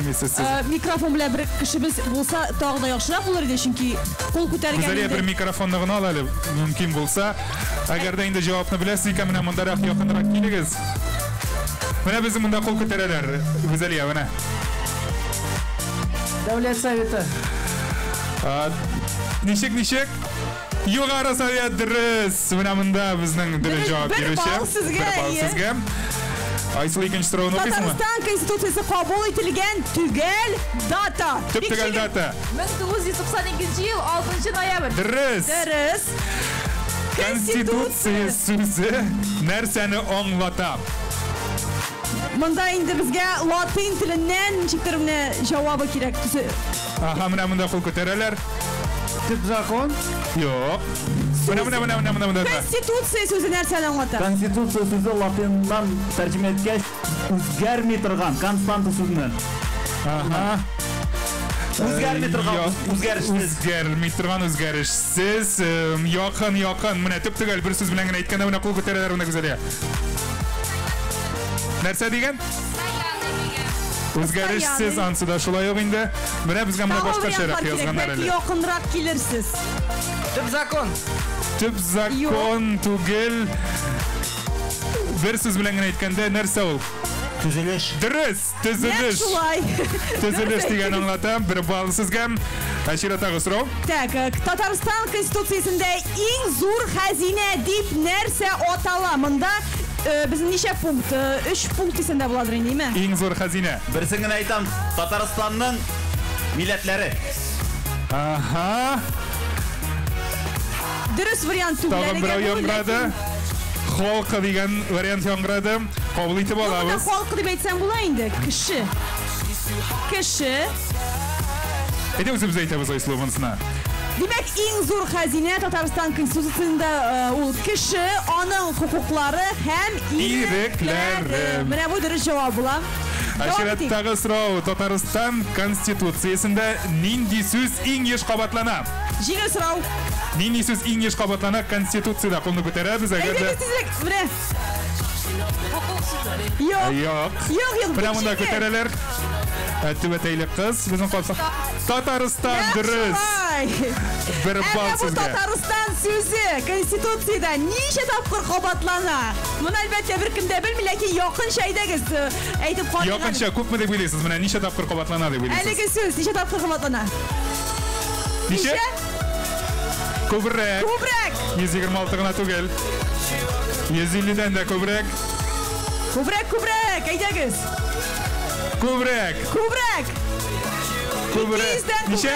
mikrofon bilan bir kishimiz bo'lsa, tog'da yaxshiroq bo'lar edi, chunki qo'l ko'targanida. Bizlarga bir mikrofonni olaylik, mumkin bo'lsa. Agarda endi javobni bilasiz ekan, mana bundaroq yaqinroq kelingiz. Mana biz bunda qo'l ko'taralar. Bizlarga mana. Davlat Soveti. Nishik. Yuqori saviyat durus. Mana bunda bizning javob beruvchi. Bir ball sizga. Aysul ikkinchi so'rovni o'qiysizmi? Tatariston konstitutsiyasi qabul etilgan tugal data. Tugal data. 1992-yil 6-noyabr. Durus. Konstitutsiya so'zi narsani anglatadi. Bunda endi bizga latin tilidan chektiribni javobi kerak. Aha, mana bunda qo'l ko'taralar. Tip zakon? Yo'q. Mana. Konstitutsiya so'zi narsani anglatadi. Konstitutsiya so'zi latindan tarjima etgach, o'zgarmay turgan konstanta so'zini. Aha. O'zgarmay turgan o'zgarishsiz. Yaqin. Mana tugal bir so'z bilan aytganda mana qo'l ko'taralar unda go'zal. Narsa degan? O'zgarishsiz ansida shulay yo'q endi. Mana bizga mana boshqa sharaf yozganlar edi. Yaqinroq kelirsiz. Tip zakon tugil. Bir so'z bilan aytganda narsa u? Tuzilish. Durus, tuzilish. Tuzilish degan anglatam. Bir ball sizga. Ashira tag'isrov. Tak, Tatariston konstitutsiyasida eng zo'r xazina deb narsa atalamında bizim necha punkt? 3 punkt desenda bo'ladir endimi? Eng zo'r xazina. Birisini aytam, Tataristonning millatlari. Aha. Durust variant tugalariga. Tag'in birov yongradi. Xalq degan variant yongradi. Qabul etib olamiz. Xalq deb aytsam bo'lar endi. Kishi. Endi o'zimiz aytamiz oy slovansini. Demak, eng zo'r xazina Tatariston konstitutsiyasida u kishi, uning huquqlari ham iriklari. Mana bu durust javob bo'lar. Ashirat tag'isrov, Tatariston konstitutsiyasida nindi so'z eng yish qabatlanadi? Jingil so'rov. Nindi so'z eng yish qabatlanadi konstitutsiyada qo'lni ko'taramiz agarda. Mana. Yo'q. Mana bunda ko'taralar. Tubataylik qiz, bizning qolsa Tatariston durust. Bir ball sizga. Tatariston so'zi konstitutsiyada necha topqir qabatlanadi? Buni albatta bir kimda bilmayman, lekin yaqin shaydagiz aytib qo'ying. Yaqincha ko'pmi deb o'ylaysiz? Mana necha topqir qabatlanadi deb o'ylaysiz? Haligi so'z necha topqir qabatlanadi? Necha? Ko'proq. 126 gina tugal. 150 dan da ko'proq. Aytagiz. Ko'proq. Necha?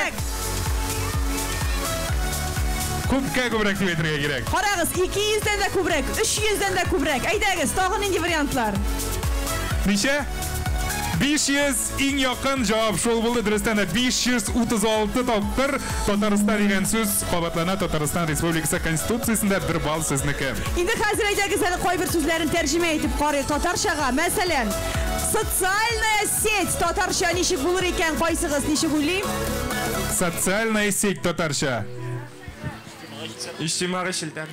Ko'pga ko'proq deb aytishga kerak. Qarag'iz, 200 dan da ko'proq, 300 dan da ko'proq. Aytagiz, tog'in endi variantlar. Necha? 500 eng yaqin javob shol bo'ldi. Durustdan 536 topqir Tatariston degan so'z qabatlanadi. Tatariston Respublikasi konstitutsiyasida bir ball sizniki. Endi hozir aytagiz, qay bir so'zlarni tarjima etib qarang Tatarshaga. Masalan, sotsialная сеть Tatarsha nechik bo'lar ekan, qaysigiz nechik o'ylaysiz? Sotsialная сеть Tatarsha. Ijtimoiy shiltar.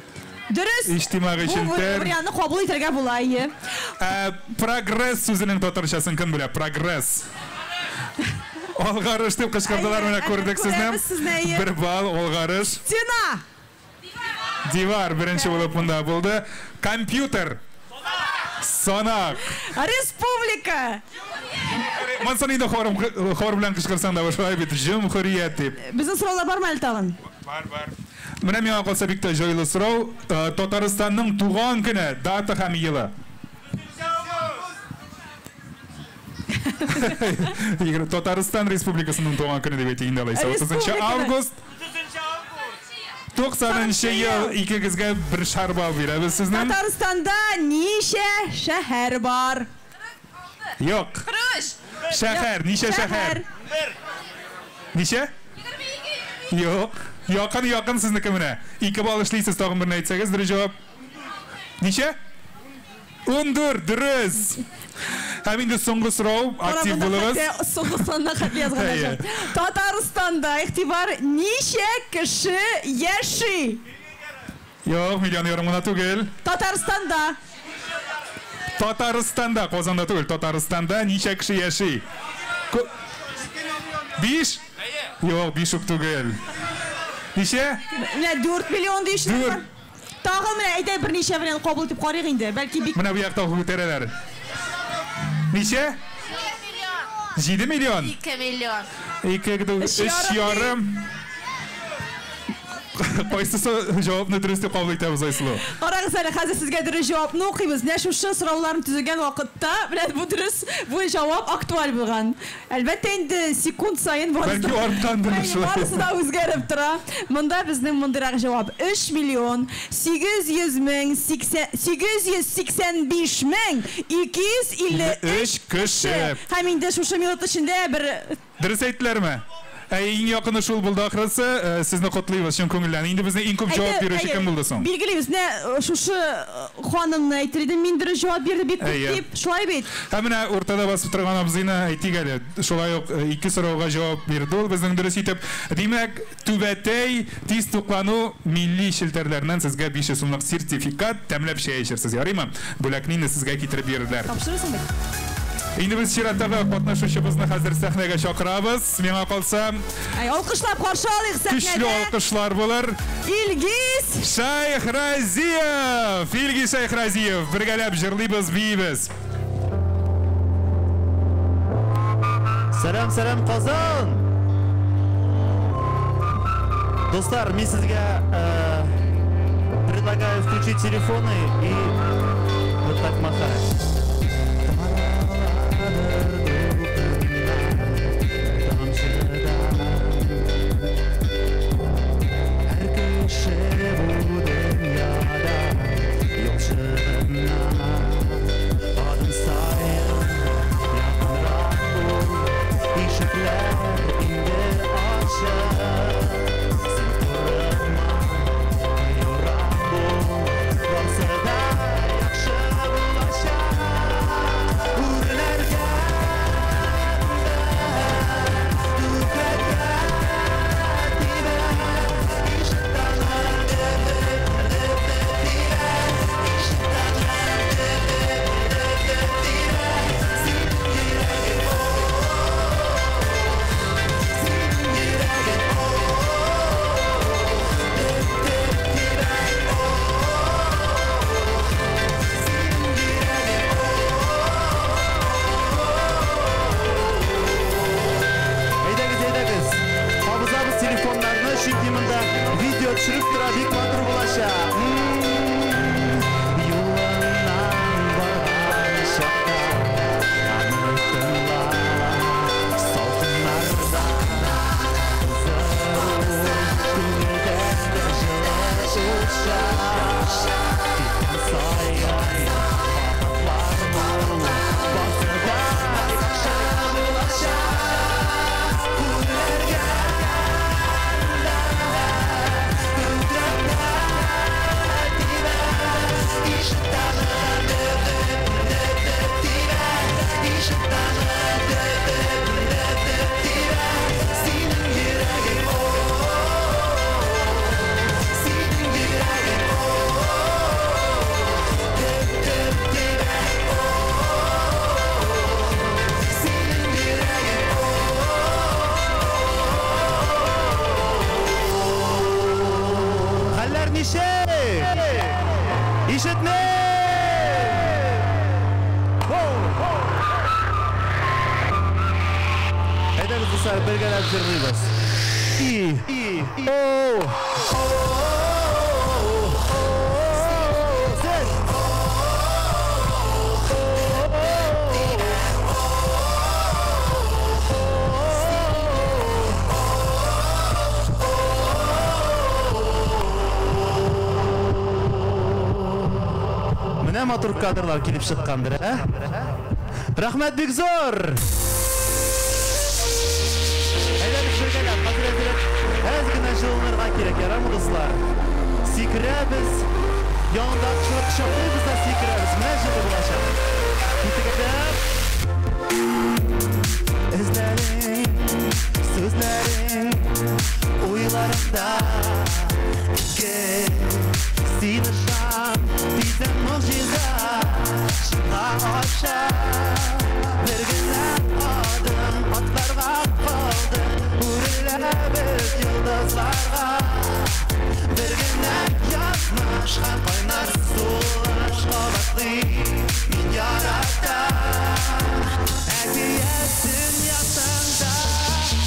Durust. Ijtimoiy shiltar. Bu variantni qabul etilgan bo'laydi. Progress so'zining Tatarshasini kim biladi? Progress. Olg'arish deb qichqirdilar, mana ko'rdik sizni. Bir ball olg'arish. Divar. Birinchi bo'lib bunda bo'ldi. Kompyuter. Санақ. Республика. Мансанында хор белән кычкырсаң да ошолай бит, җөмһүрият дип. Безнең сораулар бармы әле тагын? Бар. Менә миңа калса бик тә җайлы сорау. Татарстанның туган көне, дата һәм елы. Татарстан Республикасының туган көне дип әйтә инде алайса. 30 август. 90 ел икегезгә бер шарбал бирәбез сезнең. Татарстанда ничә шәһәр бар? Юк. Шәһәр, ничә шәһәр? Ничә? 22. Юк. Якын сезнеке менә. 2 бал эшлисез, тагын берне әйтсәгез, дөрес җавап. Ничә? 14, дөрес. Һәм инде соңгы сорау, актив булыгыз. Соңгы санына хәтле язган. Татарстанда игътибар ничә кеше яши? Юк, миллион ярымына түгел. Татарстанда. Казанда түгел, Татарстанда ничә кеше яши? 5? Юк, 5 үк түгел. Ничә? Менә 4 миллион дишәр. Тагын менә әйтә берничә белән кабул итеп карыйк инде. Бәлки бик. Менә бу якта күтәрәләр. Ничә? 7 миллион. 2 миллион. 3 ярым. Кайсысы җавапны дөрес дип кабул итәбез Айсылу? Карагыз әле, хәзер сезгә дөрес җавапны укыйбыз. Менә шушы сорауларны төзегән вакытта, белән бу дөрес, бу җавап актуаль булган. Әлбәттә инде секунд сайын Бәлки арткандыр шулай. барысы да үзгәреп тора. Монда безнең мондырак җавап 3 миллион 800 мең 885 мең 253 кеше. Һәм инде шушы минут эчендә бер Дөрес әйттеләрме? Иң якыны шул булды ахрысы. Сезне котлыйбыз чын күңелдән. Инде безне иң күп җавап бирүче кем булды соң? Билгелибез, менә шушы ханымны әйтер идем, мин дөрес җавап бирде бик күп дип, шулай бит. Һәм менә уртада басып торган абзыйны әйтик әле. Шулай ук 2 сорауга җавап бирде ул безнең дөрес итеп. Димәк, түбәтәй тиз туклану милли челтәрләреннән сезгә 500 сумлык сертификат тәмләп чәй эчерсез, ярыймы? Бүләкне инде сезгә китереп бирделәр. Тапшырырсың бит. Инде без чираттагы катнашучыбызны хәзер сәхнәгә чакырабыз. Миңа калса, алкышлап каршы алыйк сәхнәдә. Көчле алкышлар булыр. Илгиз Шайхразиев. Илгиз Шайхразиев. Бергәләп җырлыйбыз, бийбез. Салам, Казан. Достар, мен сезгә предлагаю включить телефоны и вот так махать. Yaxşı bulaşar Әйдәгіз достар, біргелеп жырлайбыз. Менә матур кадрлар килеп шыққандыр, Рахмет бик зор! Әйдәбіз біргелеп, қазір әзгіне жылынырға керек, ярамы достар? Секірәбіз, яңында құшақлайбыз да секірәбіз, менә жылы болашақ. Кетігеді. Ізләрің, сөзләрің, ойларымда Сені шам, бізім мұғжиза Шыңға аша Біргіне адым Атларға қалды Үріләбіз йылдызларға Біргіне язмыш Хан қайнар сұлыш Қабатлы Мен ярата Әдиеттің ясында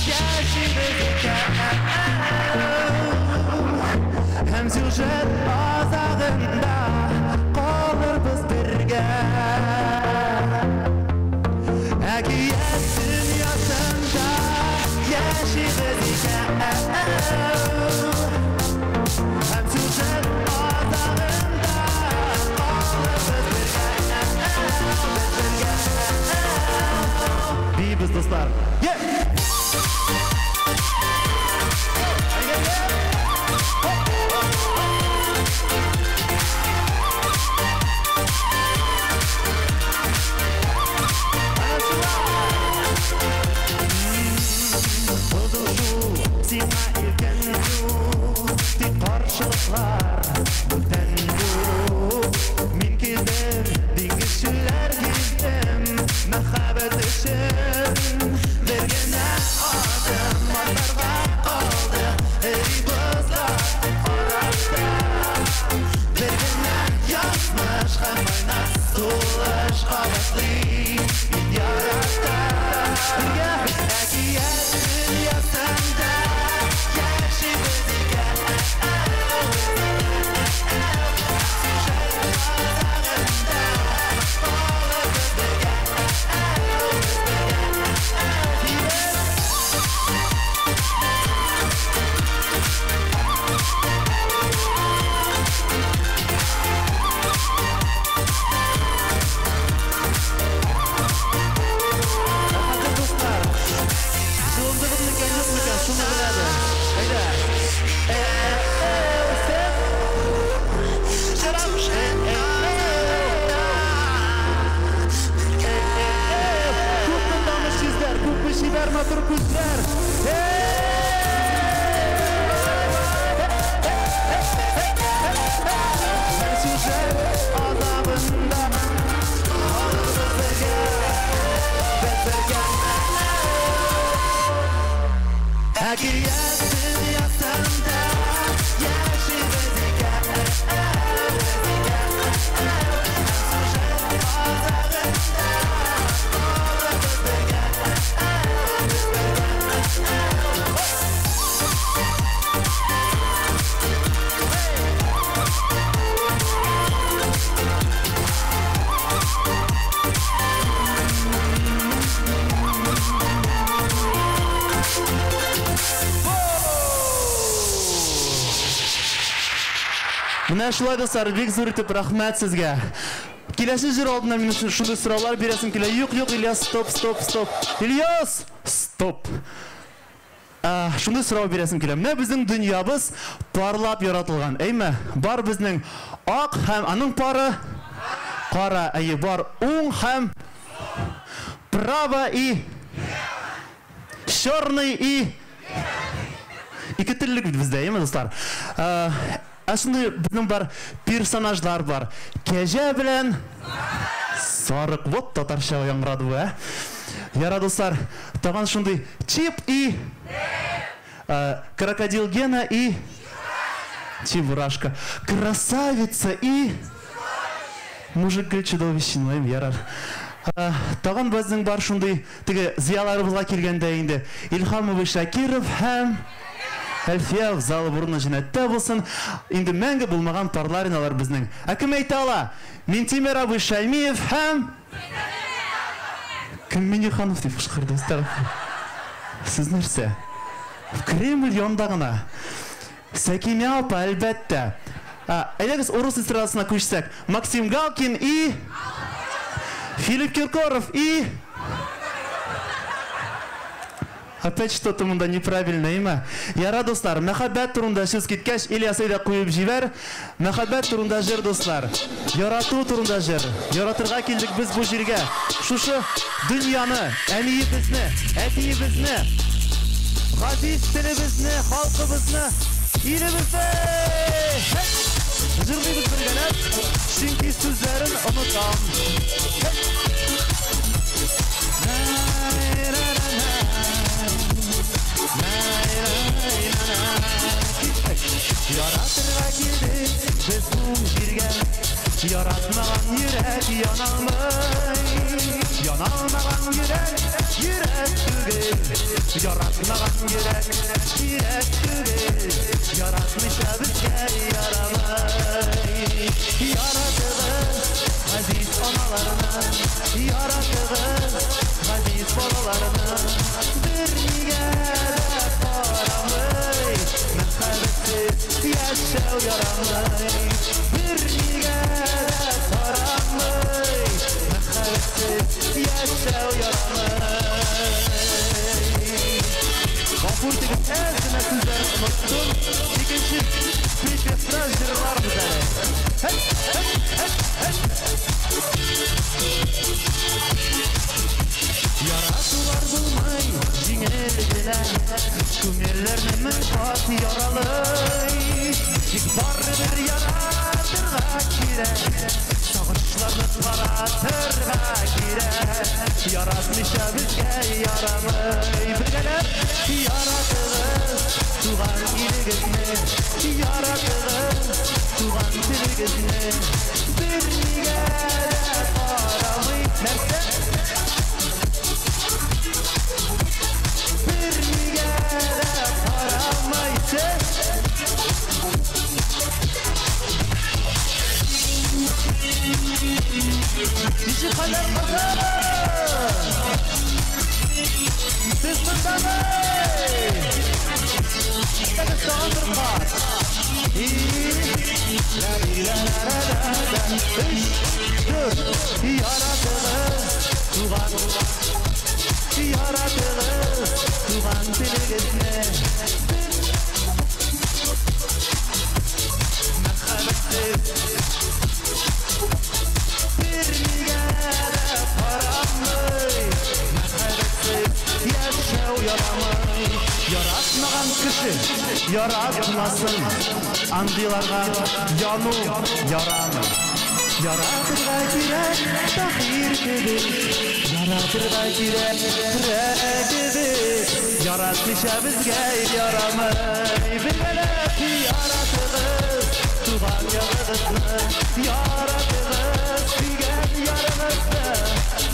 Кәшібіз екен Hem sürjet azağında Qalırбыз birge Əqiyyət dünyasında Yaşıyız ikən Hem sürjet azağında Qalırбыз birge Deyibіз dostlar Min kezdem, dingişçiler gezdim Mehabet için Vergene adım Matlarga kaldı Eri bızlar arasında Vergene yazmış Hem ayna sulaş Kavatlı Min yaratta Әкият dünyasında Yaşıyız iken Матур күзләр Сюжет азабында Қалырбыз бірге Біз бірге Әкият dünyasында Yaşıyız iken Sюжет azabında Қалырбız бірге Менә шулай достар, бик зур итеп рахмәт сезгә. Киләсе җыр алдында мин шундый сораулар бирәсем килә. Юк, Ильяс, стоп. Ильяс, стоп. Шундый сорау бирәсем килә. Менә безнең дөньябыз парлап яратылган. Әйме, бар безнең ак һәм аның пары кара, әйе, бар уң һәм право и черный и ике төрлек бит бездә, әйме достар. Aslında bizim var personajlar var. Kece bilen sarık. Вот татарша яңгырады bu. Яра достар, тагын шундый Чип и Крокодил Гена и Чебурашка. Красавица и Мужик чудовищный, яра. Тагын безнең бар шундый теге зияларыбызга килгәндә инде Илхам Шакиров һәм Әлфия залы бурны җәннәттә булсын. Инде мәңге булмаган парлариналар безнең. Кем әйтә ала? Минтимер абый Шаймиев һәм Кем Миниханов дип кычкырды достар. Сез нәрсә? Кремль янда гына. Сәкимә апа әлбәттә. Әйдәгез урыс эстрадасына күчсәк. Максим Галкин и Филипп Киркоров и Опять что-то мында неправильно, има. Яра достар, мәхәббәт турында сүз киткәч, Ильяс әйдә куеп җибәр. Мәхәббәт турында җыр достар. Ярату турында җыр. Яратырга килдек без бу җиргә. Шушы дөньяны, әниебезне, әтиебезне, газиз телебезне, халкыбызны, илебезне. Җырлыйбыз бергәләп, чөнки сүзләрен онытам. Яратырга килдек без бу җиргә, яратмаган йөрәк янамый. Янамаган йөрәк, йөрәк түгел. Яратмаган йөрәк, йөрәк түгел. Яратмыйча безгә ярамый. Яратыгыз газиз аналарына, яратыгыз газиз балаларына. Бернигә дә карамый, мәхәббәтсез яшәү ярамый. Бернигә дә карамый, мәхәббәтсез яшәү ярамый. Гафур итегез, әзгенә сүзләрен оныттым. Икенче припевтра җырларбыз әле. Яратулар булмай, җиңел генә, күңелләрне мең кат яралый. Тик барыбер яратырга кирәк, сагышларны таратырга кирәк. Яратмыйча безгә ярамый. Бергәләп яратыгыз туган илегезне, яратыгыз туган телегезне. Бернигә дә карамый, нәрсә? Бернигә дә карамыйча. Ничек хәлләр кызлар? Сез мындамы? Тагы тагын бер кат. Яратыгыз туган, яратыгыз туган телегезне. Мәхәббәтсез бернигә дә карамый, мәхәббәтсез яшәү ярамый. Яратмаган кеше яратмасын, андыйларга яну ярамый. Яратырга кирәк тахир кебек, яратырга кирәк терәк кебек. Яратмыйча безгә ярамый. Бергәләп яратыгыз туган ягыгызны, яратыгыз сөйгән ярыгызны.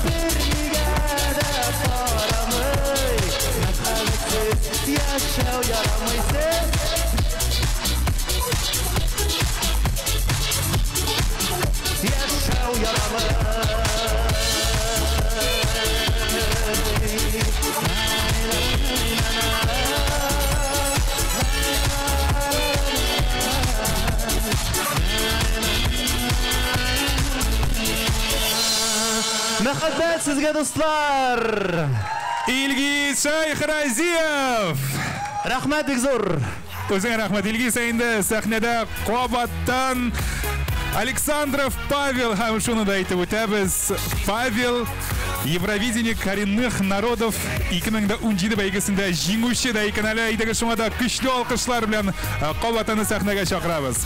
Бернигә дә карамый, мәхәббәтсез яшәү ярамый. Яшәү ярамый. Мәхәббәт сезгә дуслар. Илгиз Шайхразиев. Рәхмәт бик зур. Үзеңә рәхмәт. Илгиз инде сәхнәдә кабаттан Александров Павел һәм шуны да әйтеп үтәбез. Павел Евровидение коренных народов 2017 бәйгесендә җиңүче дә икән әле. Әйдәгез шуңа да көчле алкышлар белән кабаттаны сәхнәгә чакырабыз.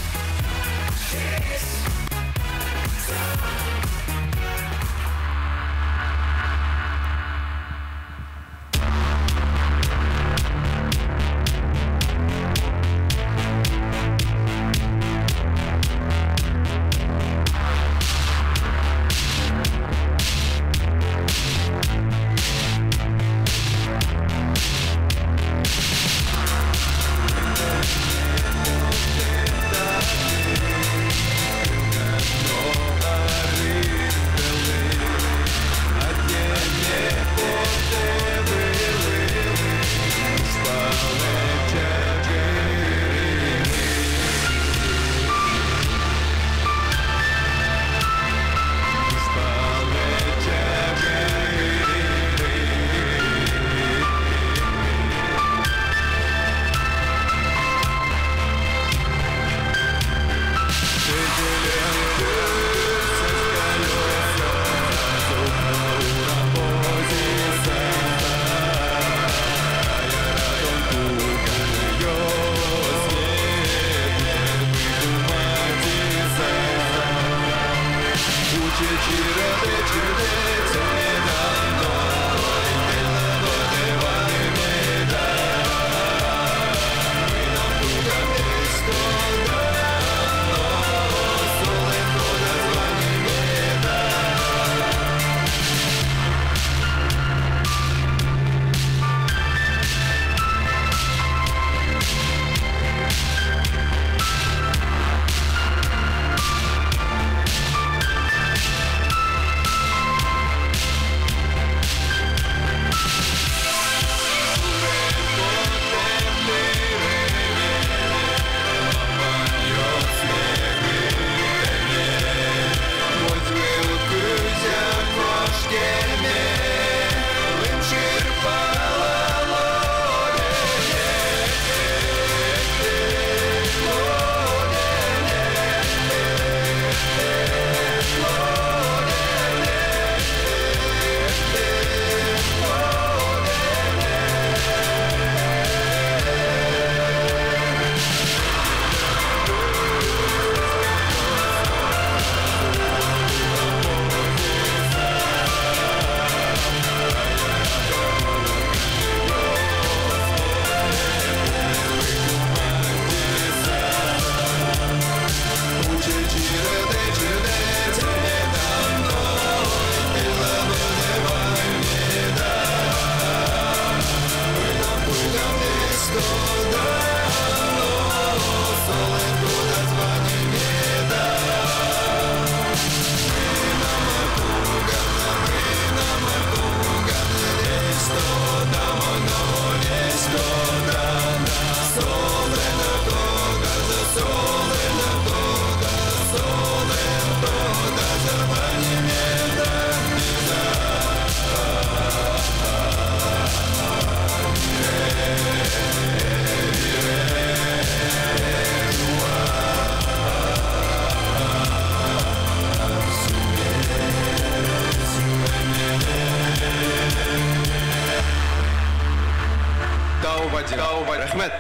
Рахмет.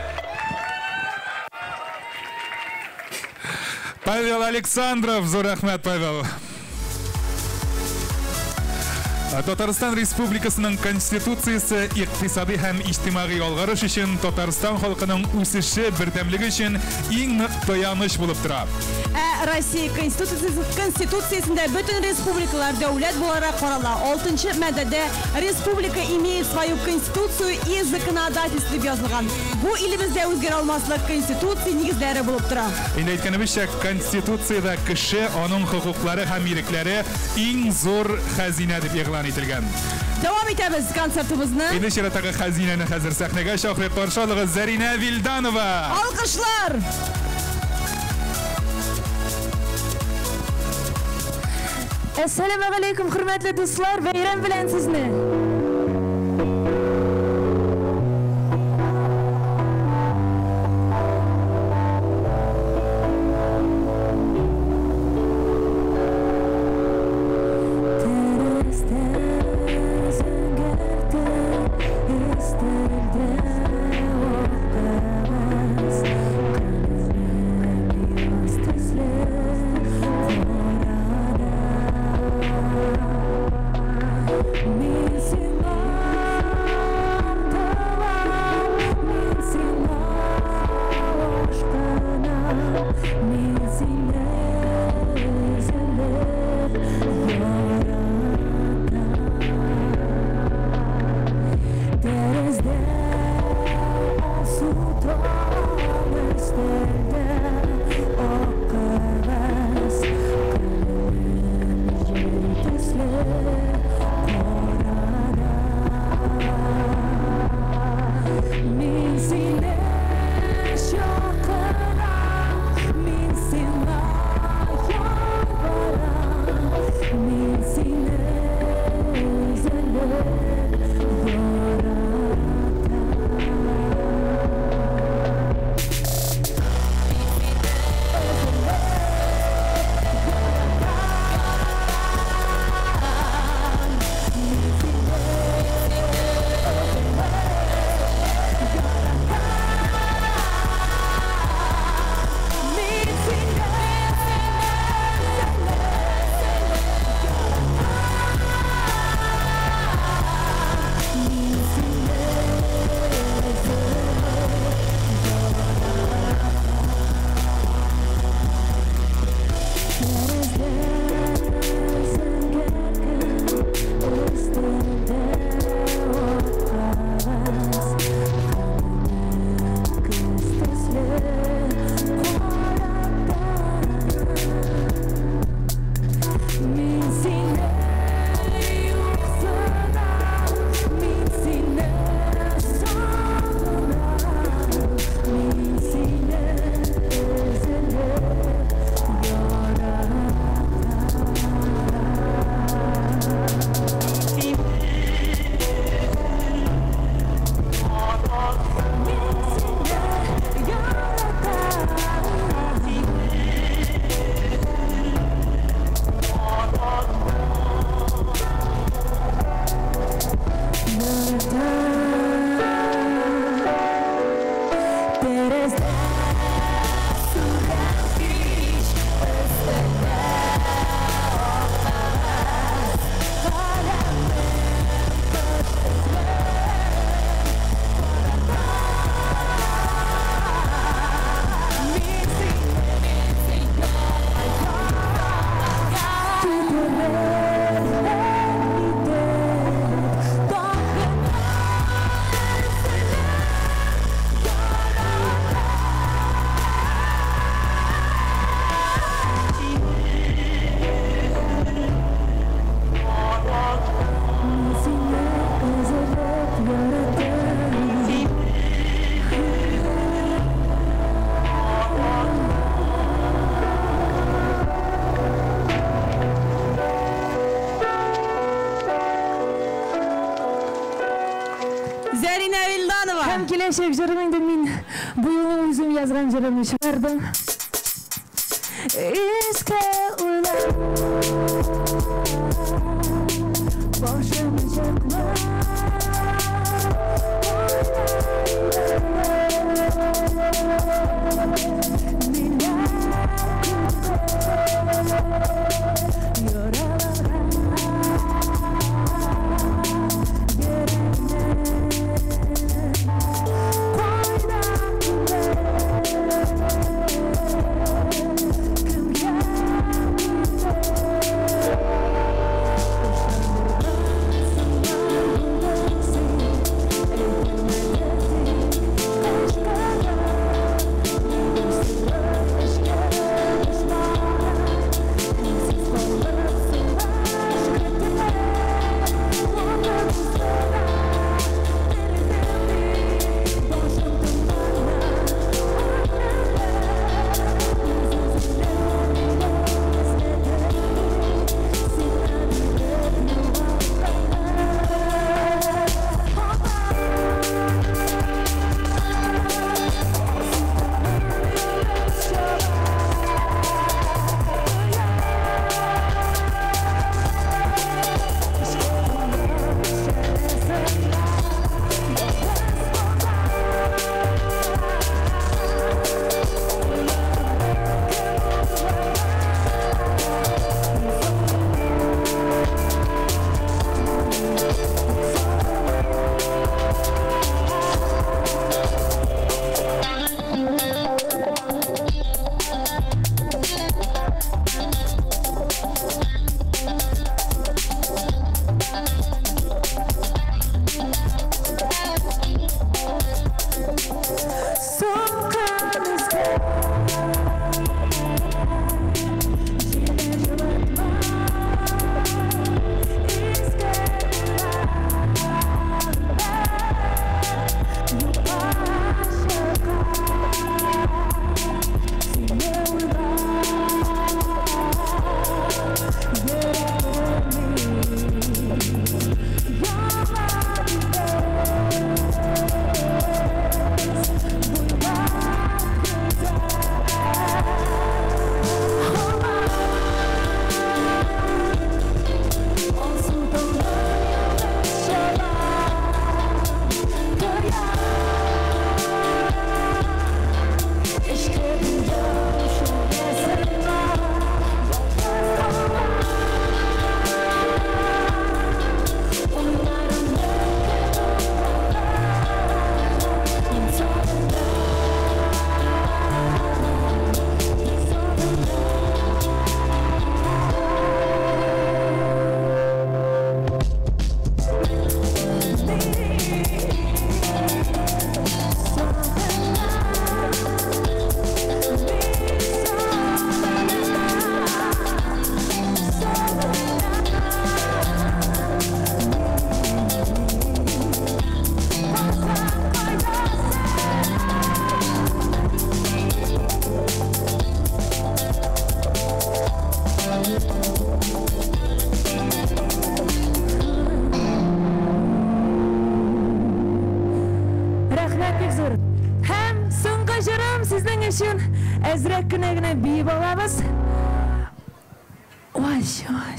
Павел Александров, зор рахмет, Павел. Татарстан Республикасының Конституциясы иктисади һәм иҗтимагый алгарыш өчен Татарстан халкының үсеше, бердәмлеге өчен иң нык таяныч булып тора. Россия Конституциясында бөтен республикалар дәүләт буларак карала. 6-нчы маддәдә республика имеет свою конституцию и законодательство дип язылган. Бу илебездә үзгәрә алмаслык конституция нигезләре булып тора. Инде әйткәнебезчә, Конституциядә кеше, аның хокуклары һәм ирекләре иң зур хәзинә дип игълан ителгән. Давам итәбез концертыбызны. Инде чираттагы хәзинәне хәзер сәхнәгә чакырып каршылыгы Зарина Вилданова. Алкышлар! Assalamu alaykum, hurmatli do'stlar, bayram bilan sizni. Һәм киләчәк җырыңды мин бу юлы үзем язган җырымны чыгардым. Искә уйлап башым чыкма. үшін әзірек күнегіне бей боламыз. Ой, жоны.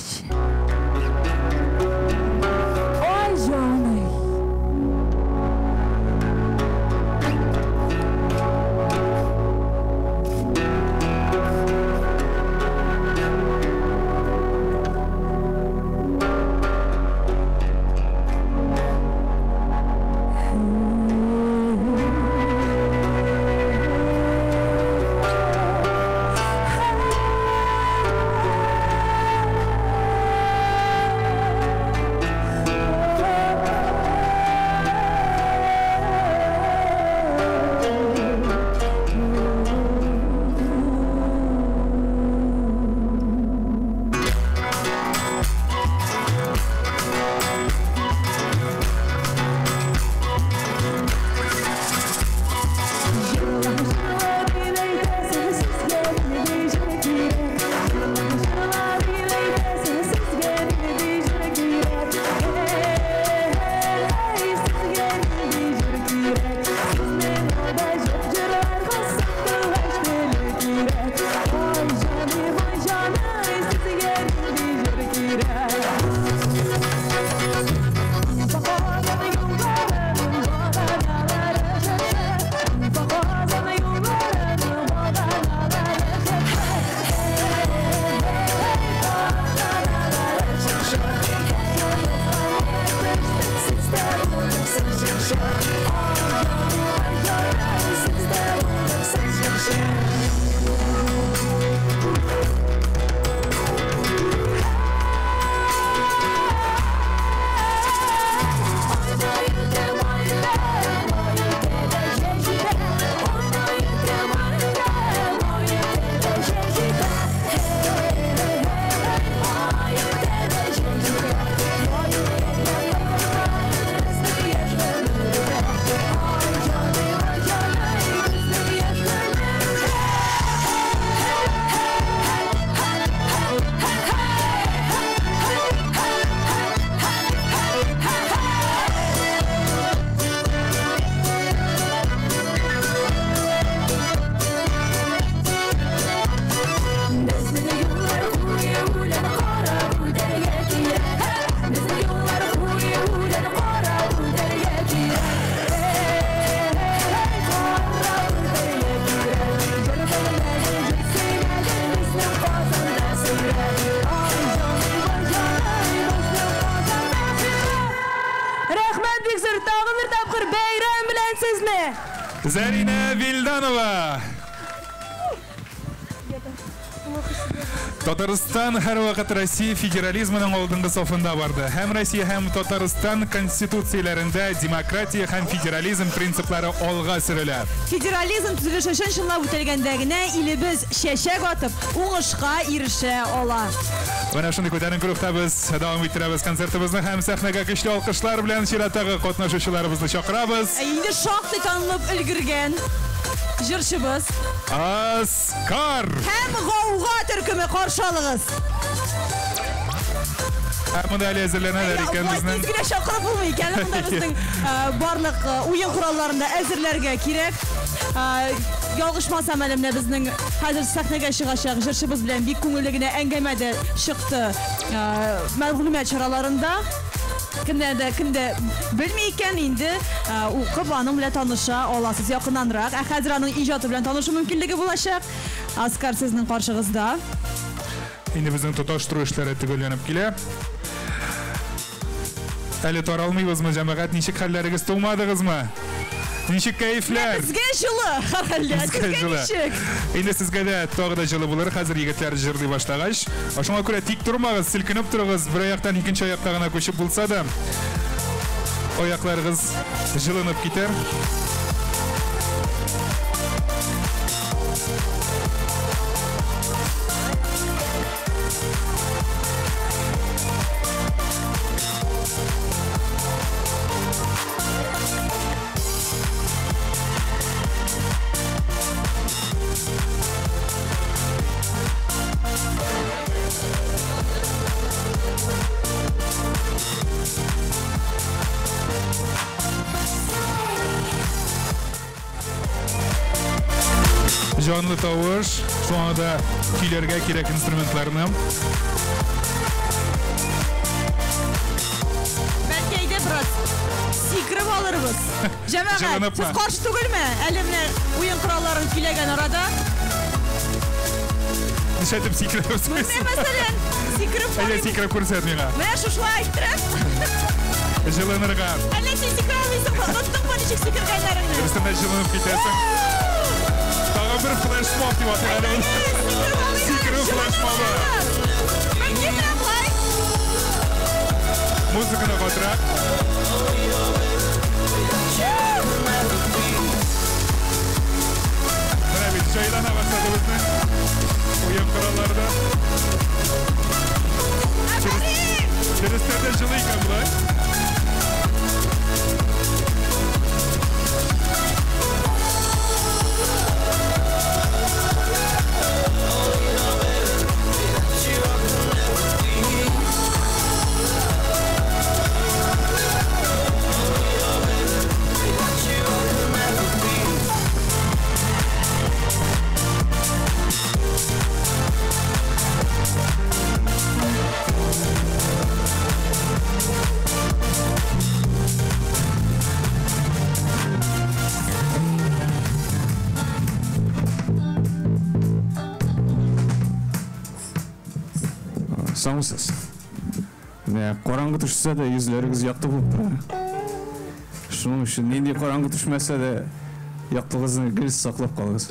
Zarina Vildanova. Tatariston har vaqt Rossiya federalizmining oldingi safında bарды. Hem Rossiya hem Tatariston konstitutsiyalarında demokratiya hem federalizm prinsiplari olg'a suriladi. Federalizm tuzilishi uchun shunlab o'tilgandagina ilimiz shashak otib, o'ng'ishga erisha oladi. Mana shunday ko'tarinki ruhda biz davom ettiramiz konsertimizni. Ham sahnaga kuchli olqishlar bilan Shiratdagi qatnashuvchilarimizni chaqiramiz. Endi shoxta tanlab ulgurgan jurchimiz Askar. Hem g'ovg'o turkumi qarshi olamiz. Bunda hazırlanan ekanimizning. Bizga chaqirib bo'lmay ekan. Bunda bizning barliq o'yin qurollarida azirlarga kerak. Yolg'ishmasam elimda bizning hozir sahnaga chiqashaq jurchimiz bilan bek ko'ngilligina angamada chiqdi. Ma'lumot choralarında kimde bilmeyken indi o'qib aning bilan tanisha olasiz yaqinlanroq. Hoziraning ijodi bilan tanishish mumkinligi bo'lashaq. Askar sizning qarshingizda. Endi bizning tutashtiruv ishlari tugallanib keladi. Hali toralmaymizmi jamoat? Nechik hallaringiz to'g'madingizmi? Nechik kayflar? Bizga shuli, sizga nechik? Endi sizga da tog'da jili bo'lar. Hozir yigitlar jirdi boshlag'ach. Shunga ko'ra tik turmag'iz, silkinib turig'iz. Bir oyoqdan ikkinchi oyoqqa g'ana ko'chib bo'lsa-da, oyoqlaringiz jilinib ketar. Canlı tavuş, şu anda kuylarga kerak instrumentlarni. Belki ayda biraz sikirib alırız. Cemaat, siz karşı tugulma. Elimle oyun kurallarını kuylagan arada. Nişatib sikirib ko'rsatmaysiz. Masalan, sikirib Ayda sikirib ko'rsatmayman. Mana shu ayttirib. Жылынырға. Әлі сен секір алмайсың ба? Ұттың ба нешек секіргенлеріңді? Бірісінде жылынып кетесің. Тағы бір флешмоб деп атыр әлі. Секіру флешмобы. Музыканы қотырақ. Мына бет жайлана бастады біздің ойын құралларда. Жүрістерде жылы екен бұлай. Саусыз. Qorong'i tushsa da yuzlaringiz yoqti bo'lib turadi. Shuning uchun endi qorong'i tushmasa da yoqtig'izni g'iz saqlab qolasiz.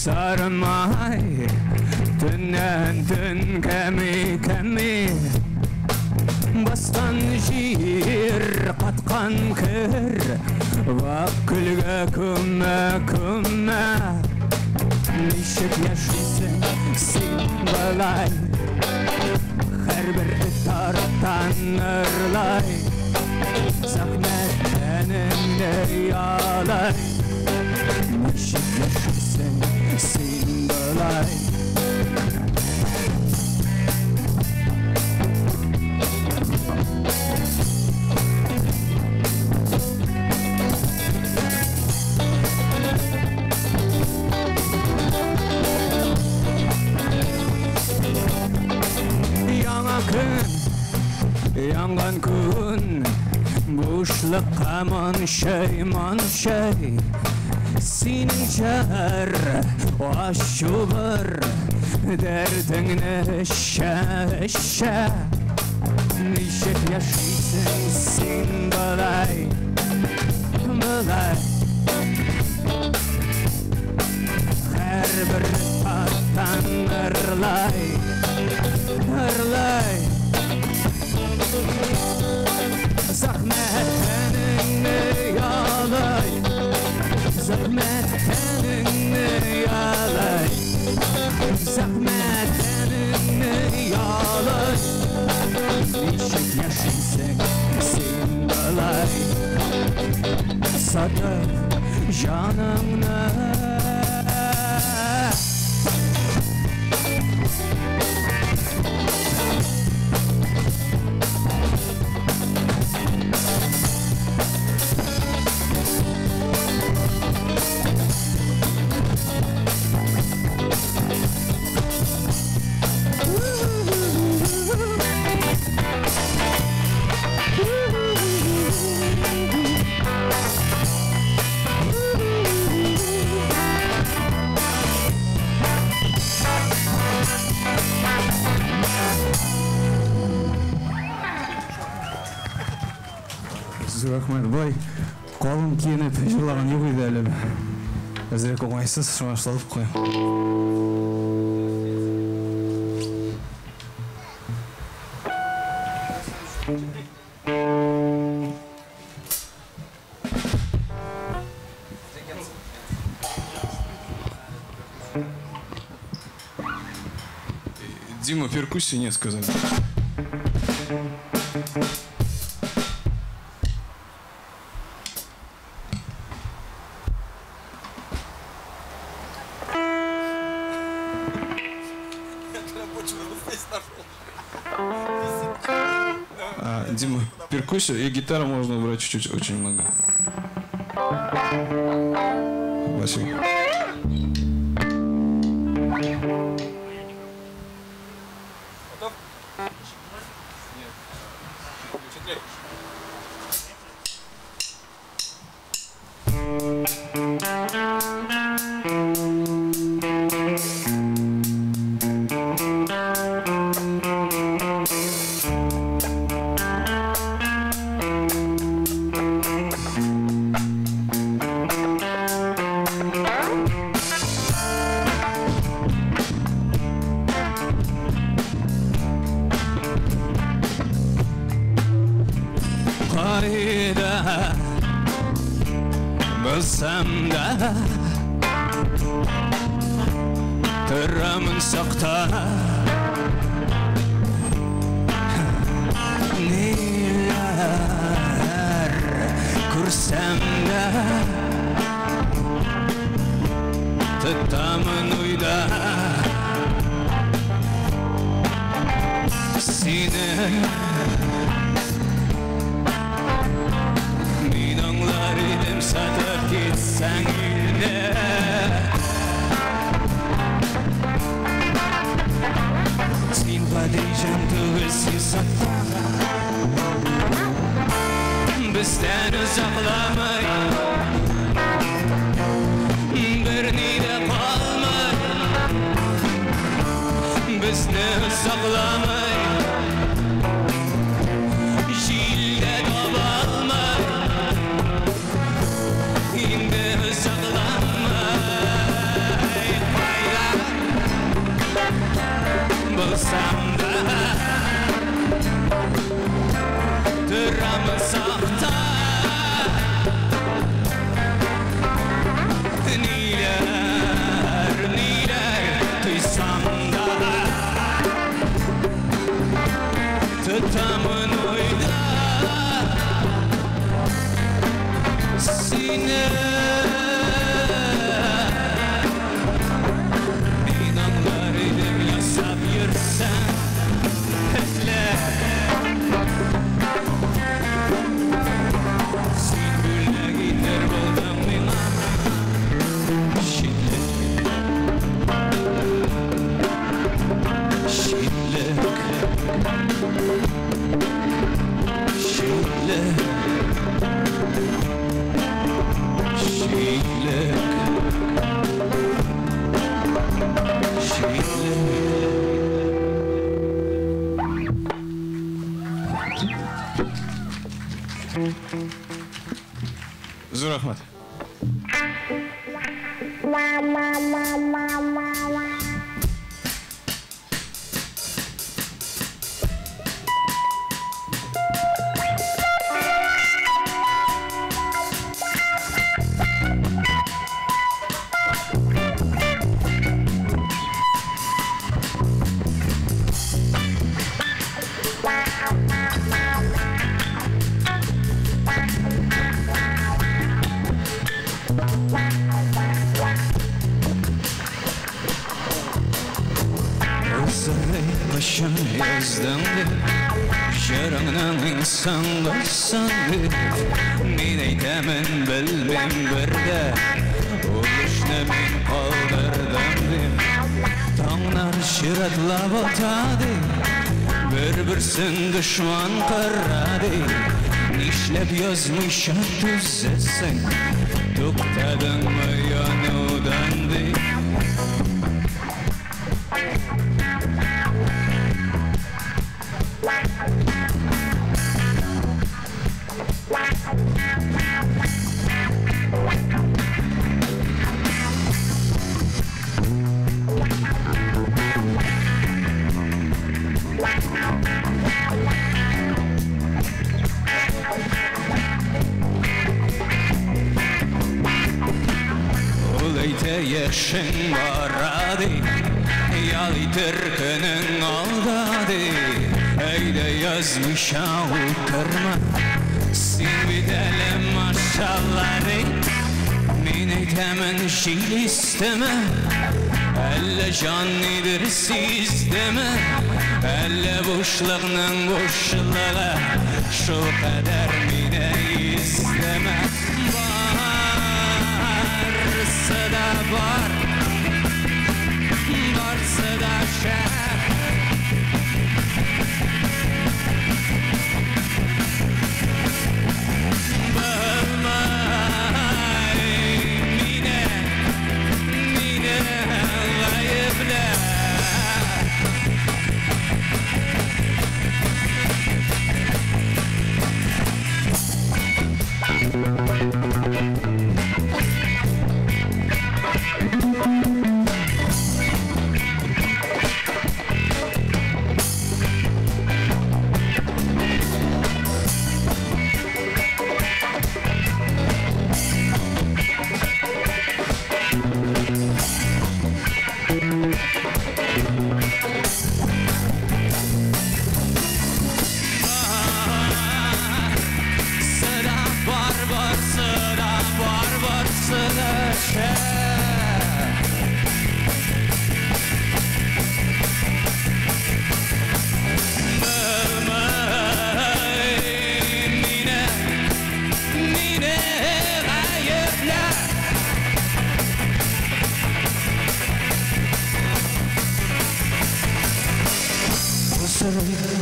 Sarmay dünden dün kemi bastan jir qatqan kir vaq kulga kuma nishik yashaysan sen balay har bir tarafdan irlay zahmet tenimde yalay nishik yashaysan sen balay Yangan kun boşluk aman şey senin çağır o aşılar derdine eşe nişek yaşaysın sen balay her bir tattan ırlay zahmet tenini yalay zahmet tenini yalay zahmet tenini yalay nişek yaşaysın sen balay satıp canımla Rahmat boy, qo'lim kiyinib yig'lagan yo'q edi hali. әзірек оңайсыз, шоңа салып қойым. Дима, перкуссии нет сказали. Дима, перкуссию и гитару можно убрать чуть-чуть, очень много. Спасибо. Тырамын сақта нелер көрсем де тұтамын ойда сені мен аңлар едім сатып кетсең елде Падейжен түгілсіз саттан бізден ұзақламай бірнейді қалмай бізді ұзақламай желді таба алмай енді ұзақламай қайда болсам Тырамын сақта нелер тыйсам да тұтамын ойда сені мен аңлар едім ясап ерсің Зур рахмат. Başım yazdandı Jarangnan insan barsandı Men aytaman bilmem birde Olishni men qoldirdim Tonglar shiratlab o'tadi Bir-birsin dushman qiradi Nishlab yozmishim tuzasan To'xtadingmi yonuvdan deb яшың барады, ялый түркінің алдады. Әйді язмыша отырма, сен бит әлі машаллады. Мен әйтәмін жейл істемі, әлі жан недір сездемі, әлі бұшлығының бұшлығы, шул қадар мені іздемі. Барсы да бар, барсы да шәр.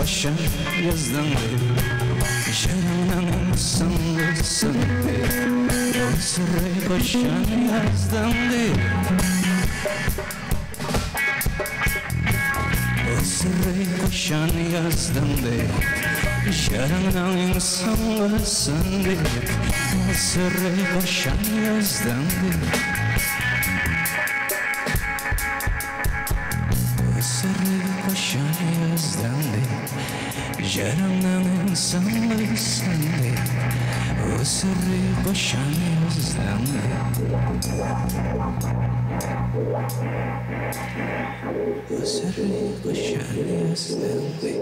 Başım yazdandı, şarımdan sandı. Sırrı başım yazdandı, sırrı başım yazdandı. Şarımdan sandı. Sırrı başım yazdandı. Sırrı başım yazdandı. Жарымның сыңлысынды, өсірі башан yazdandı. Өсірі башан yazdandı.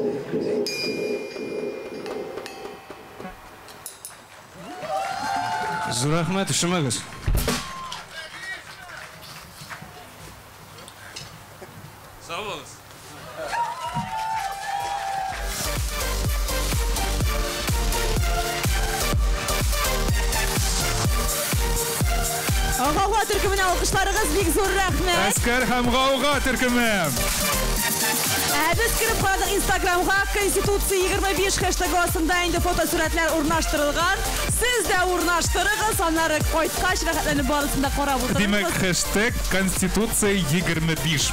Зур рахмет, шымағыз. Сау болыңыз. Гауга төркеменә алкышларыгыз бик зур рәхмәт. Әскәр һәм гауга төркеме. Без кіріп қарадық Инстаграмға Конституция 25 хэштегі астында инде фотосурәтләр урнаштырылган. Сез дә урнаштырыгыз, аннары кайткач рәхәтләнеп барысында карап утырыгыз. Димәк, хэштег Конституция 25.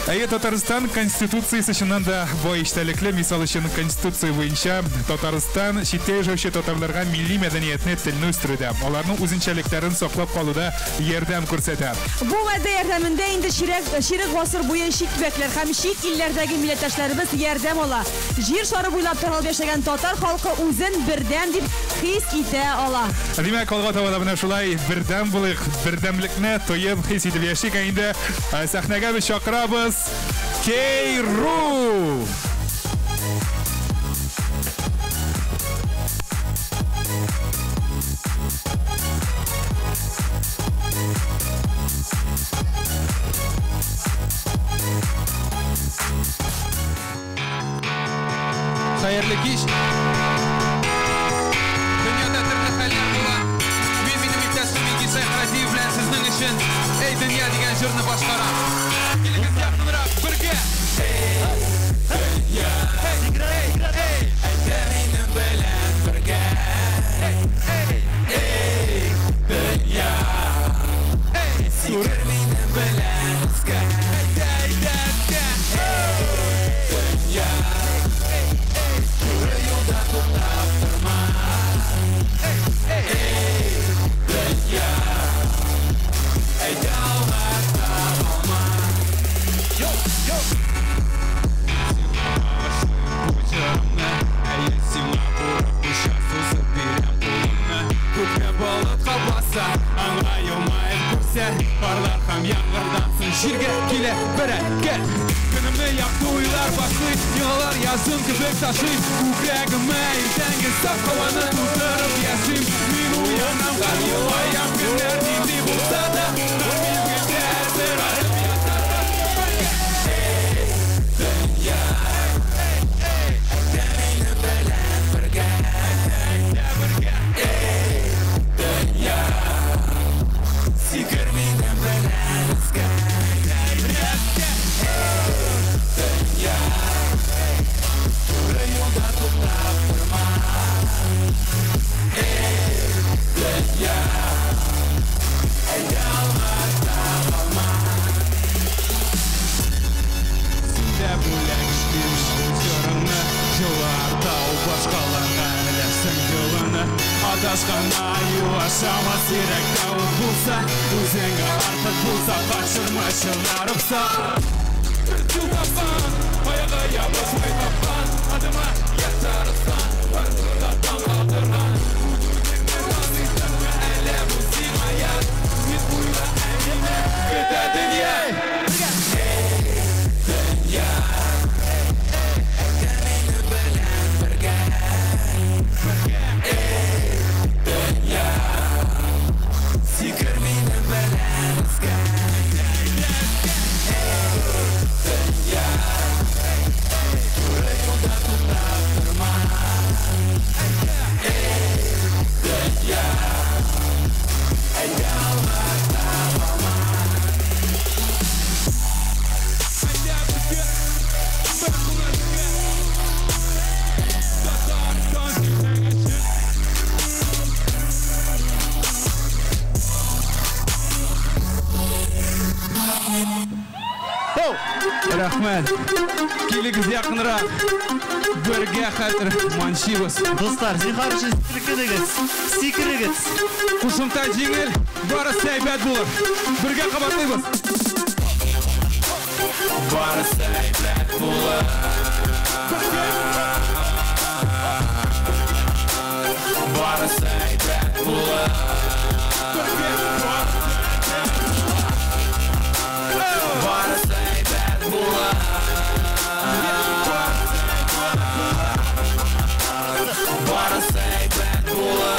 Әйе, Татарстан Конституциясы чыннан да бай эчтәлекле. Мисал өчен Конституция буенча Татарстан читтә яшәүче татарларга милли мәдәниятне, телне үстерүдә, аларның үзенчәлекләрен саклап калуда ярдәм күрсәтә. Бу мәдә ярдәмендә инде ширек гасыр буе чит төбәкләр һәм чит илләрдәге милләттәшләребез ярдәм ала. Җир шары буйлап таралып яшәгән татар халкы үзен бердәм дип хис итә ала. Димәк, алга таба да менә шулай бердәм булыйк, бердәмлекне тоеп хис итеп яшик. Инде сәхнәгә без чакырабыз K-Ru. Хәерле кич. Дөньяда төрле хәлләр була. Мин минем иптәшем Игисай Хәзиев белән сезнең өчен "Эй дөнья" дигән җырны башкарам. Килегез якынрак бергә. Дөнья, әйтә минем белән бергә. Дөнья, сикер минем белән искә. Дөнья, юлда туктап торма. Дөнья, әйтә алма. Күккә балык кабаса, аңа елмаеп күрсә, барлар Jirge kile bereket Günümde yaptı uylar başlı Yıllar yazın köpek taşı Kukrağıma irtengen saf havanı Tutarıp yesim Min uyanam kar yılayam Günler dindi bulsa da Namim gider Serarım yatarda Dünya Demini belen Birge Dünya Sikir minin belen Iska Dünya Tura yolda tutlap durma Dünya Elde almaz dağılma Sinde bulakıştım sözlerini Yıllar tağ başkalarına Bilesin yılını Adasqana yuvaşama sirek tağıl bulsa Özenge artık bulsa Kaçırma şıllarıpsa Tül tapan Ayağa yapışmay tapan Adıma yatarısan Varlıklardan kaldırman Razıysanma ele bu silmayat Git uyla emine Gıda dünya Dünya Demini belen birge Dünya Sikir minin belen ıska Dünya Tura yolda tutlap durma Dünya Elde almaz dağılma Haydi bugün Ben buna bugün Tatarsan Рахмет. Келігіз яқынырақ. Бірге қатыр маншибыз. Достар, зихар үшін сикірігіз. Қушымта жеңіл, бары сәйбәт болыр. Бірге қабатлайбыз. Бары сәйбәт болыр. Бары сәйбәт болыр. Bari seyret bula Bari seyret bula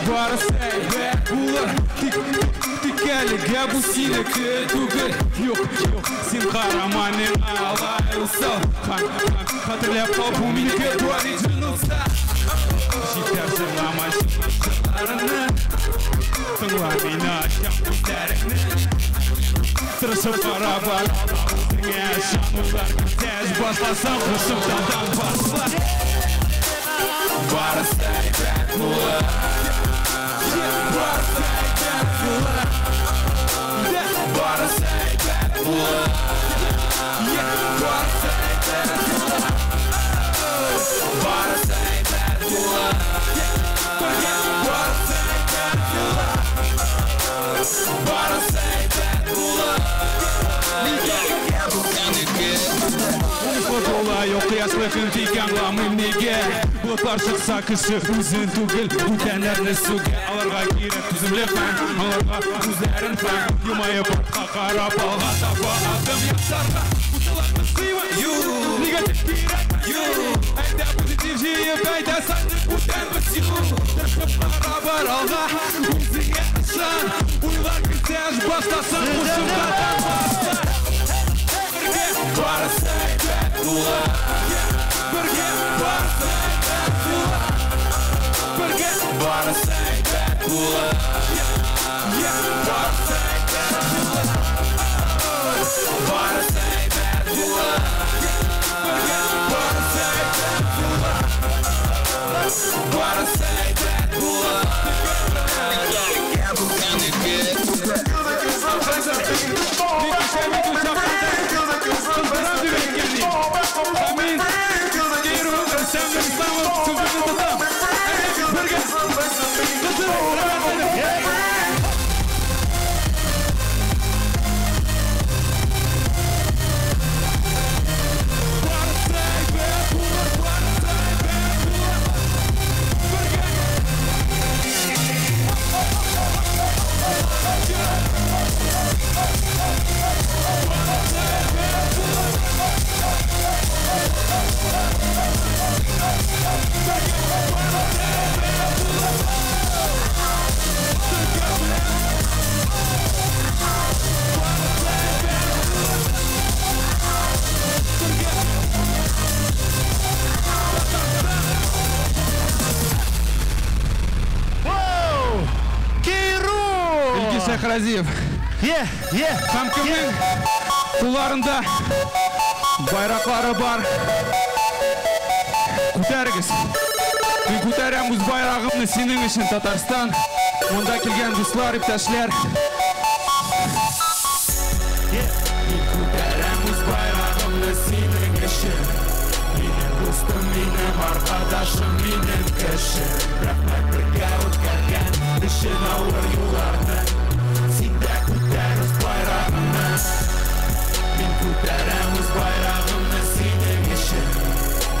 Bari seyret bula Dikkalige bu sineki tugul Yok sen kahramanın alayılsa Hatırlayıp kal bu minike duvarı cınılsa Житер жырлама жырларыны Тыңла мені ашам көздеріңні Тырысып қара бар Өзіңе шамылар Тәж басласам Құшымтадан басла Бары сәйбәт бұлы Бары сәйбәт бұлы Бары сәйбәт бұлы Бары сәйбәт бұлы Bari seyret bula Bari seyret bula Bari seyret bula Fotola yok yaşlıkın tek anlamım nege Bulutlar çıksa kışı üzün tugil Bütenlerini suge Alarga girip tüzümle fan Alarga üzlerin fan Yumayıp arka karap alga tapa Adım yapsarga Uçalarını sıyma Negatif direk Ayda pozitif jiyip ayda sandık Büten bıçığı Tırşıp barabar alga Üzüge ışan Uylar kırtej başlasın Kuşumlardan başlar Bari seyret bula Birge bari seyret bula Birge bari seyret bula Bari seyret bula Bari seyret bula Birge bari seyret bula Bari seyret bula Шахразиев. Һәм кемнең кулларында байраклары бар. Күтәрегез. Мин күтәрәм үз байрагымны синең өчен, Татарстан. Монда килгән дуслар, иптәшләр. Мин күтәрәм үз байрагымны синең өчен. Минем дустым, минем arkadaşım, минем кешем. Рәхмәт бергә үткәргән өчен авыр юлларны. Син дә күтәр үз байрагыңны. Мин күтәрәм үз байрагымны синең өчен.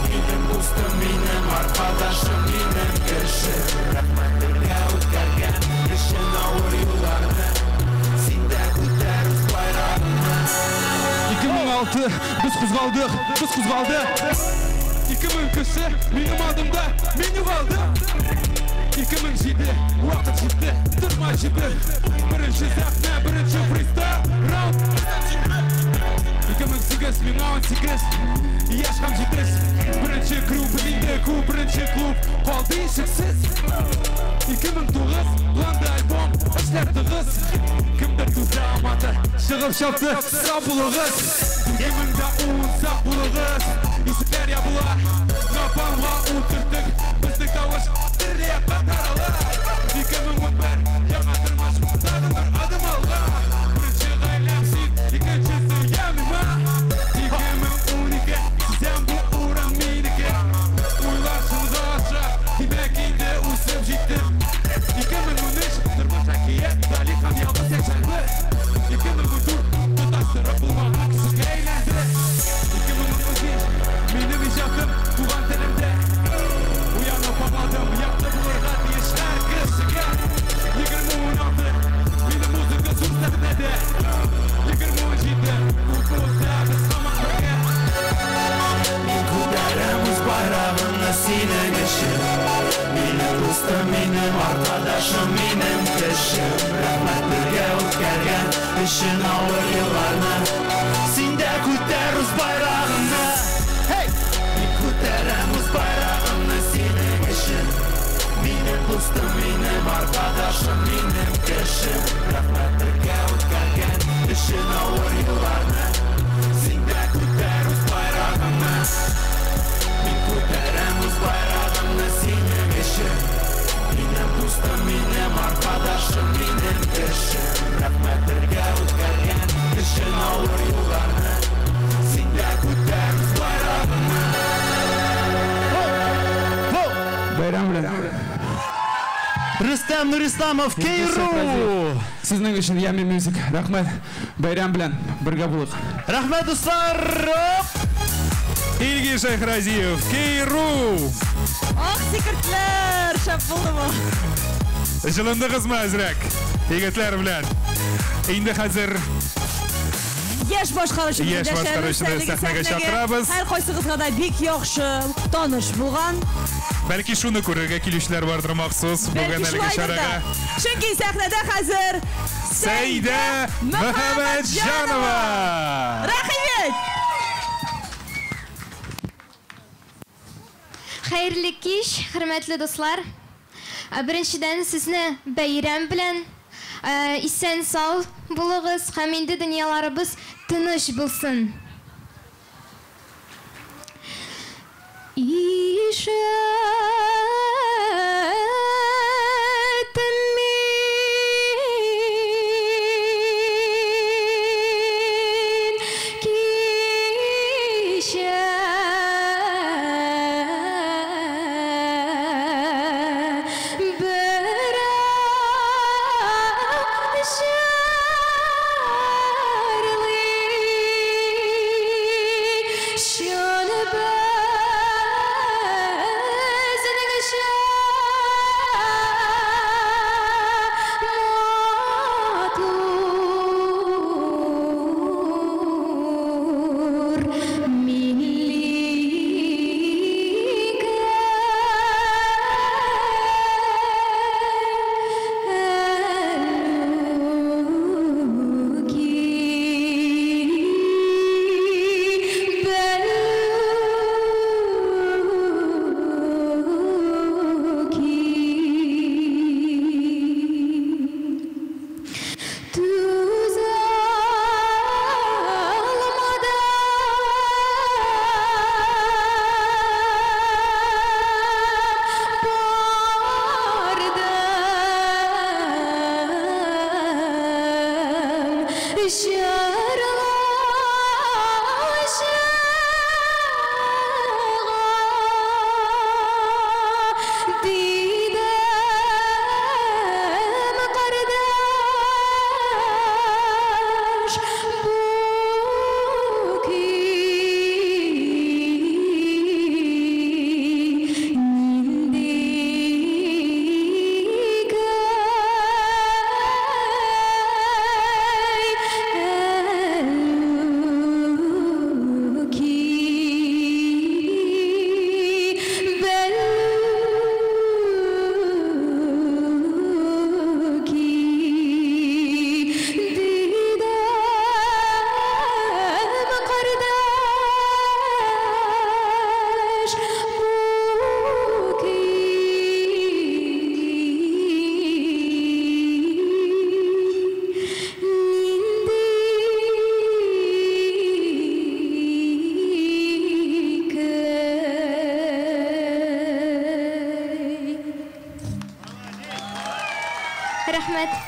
Минем дустым, минем arkadaşım, минем кешем. Рәхмәт бергә үткәргән өчен авыр юлларны. Син дә күтәр үз байрагыңны. 2006 biz kuzgaldık. 2000 kışı benim adımda menü kaldı. 2007 vakit gitti, durma ciddi. Birinci sahne, birinci freestyle round. 2008 2018 yaşam ciddi. Birinci grup elinde ku, birinci klub kaldı işiksiz. 2009 landı albom, işler tığız. Kimdir tuzlamadı, шығып шапты сапылығыз. 2010 сапылығыз. İsimler yapıla, kapanma uçurttuk. Bizlik tavış, dirliye katarala. 2011 yana tırmış, tadı var adım alga. Birinci gaylemsin, ikincisi yemime. 2012 sizden bu uğram minike. Uylarsınız aşağı, kimekinde usum ciddim. 2013 tırmış akiye, dalikan yalnız yaşandı. 2014 tutasırıp bulmak kısık eğlendi. 2015 benim icatım tuğan telimde. Uyanıp babadım, yaptı bulurlar diye şarkı şıkı. 2016 benim müzika sürsetmedi. 2017 kurtuluşlardı samak bölge. Min күтәрәм үз байрагымны синең өчен. Минем дустым, минем arkadaşım, минем кешем. Рәхмәт бергә үткәргән өчен авыр елларны. Син дә күтәр үз байрагыңны. Мин күтәрәм үз байрагымны синең өчен. Минем дустым, минем arkadaşım, минем кешем. Рәхмәт бергә үткәргән өчен авыр елларны. Син дә күтәр үз байрагыңны. Мин күтәрәм үз байрагымны синең өчен. Минем дустым, минем arkadaşım, минем кешем. Рәхмәт бергә үткәргән өчен авыр юлларны. Син дә күтәр үз байрагыңны. Bayram bilan. Rüstem Nurисламов, Кейру. Sizning uchun Yami Music. Rahmat. Bayram bilan birga bo'ling. Rahmat do'stlar. Ilgi Shahraziyev, Кейру. Ах, секретler, шап булдымы? Жылындыгызмы азрак? Егетләр белән. Инде хәзер Яш башкаручыбыз сәхнәгә чакырабыз. Һәр кайсыгызга да бик яхшы таныш булган. Бәлки шуны күрергә килүчеләр бардыр махсус бүген әлеге чарага. Чөнки сәхнәдә хәзер Сәйдә Мөхәммәтҗанова. Рәхимет. Хәерле кич, хөрмәтле дуслар. Беренчедән сезне бәйрәм белән исән сау булыгыз һәм инде дөньяларыбыз тыныч булсын. Рәхмәт.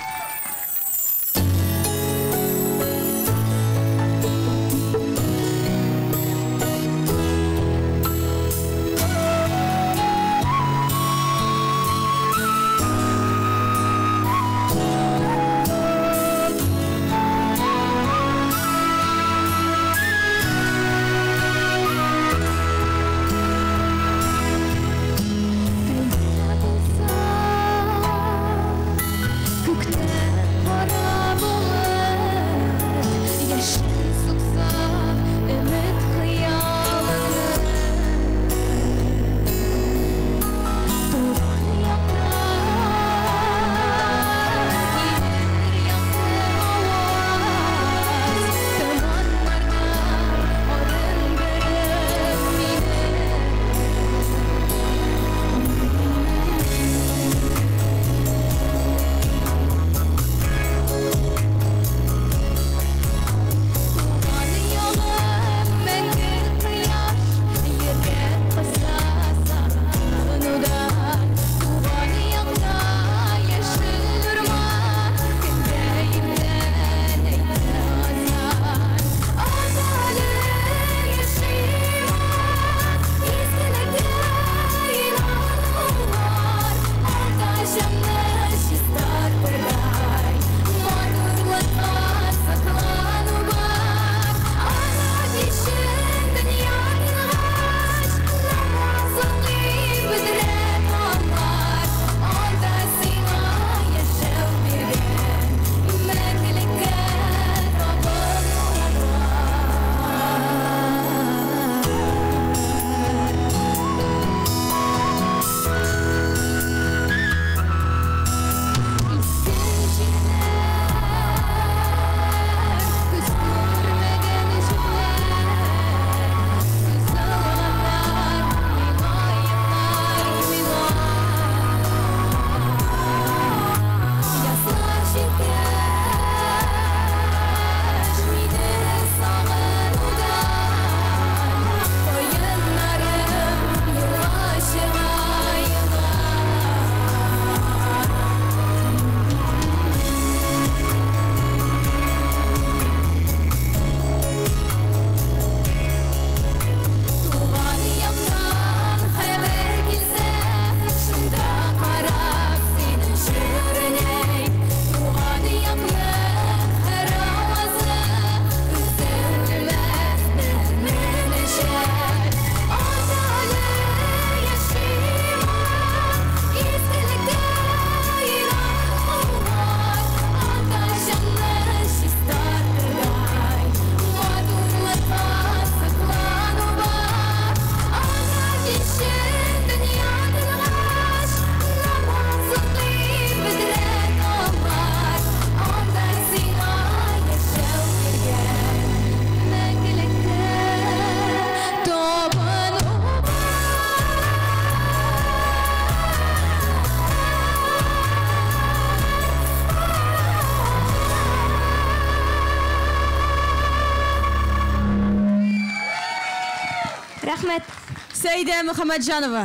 Рәхмәт. Сәйдә Мөхәммәтҗанова.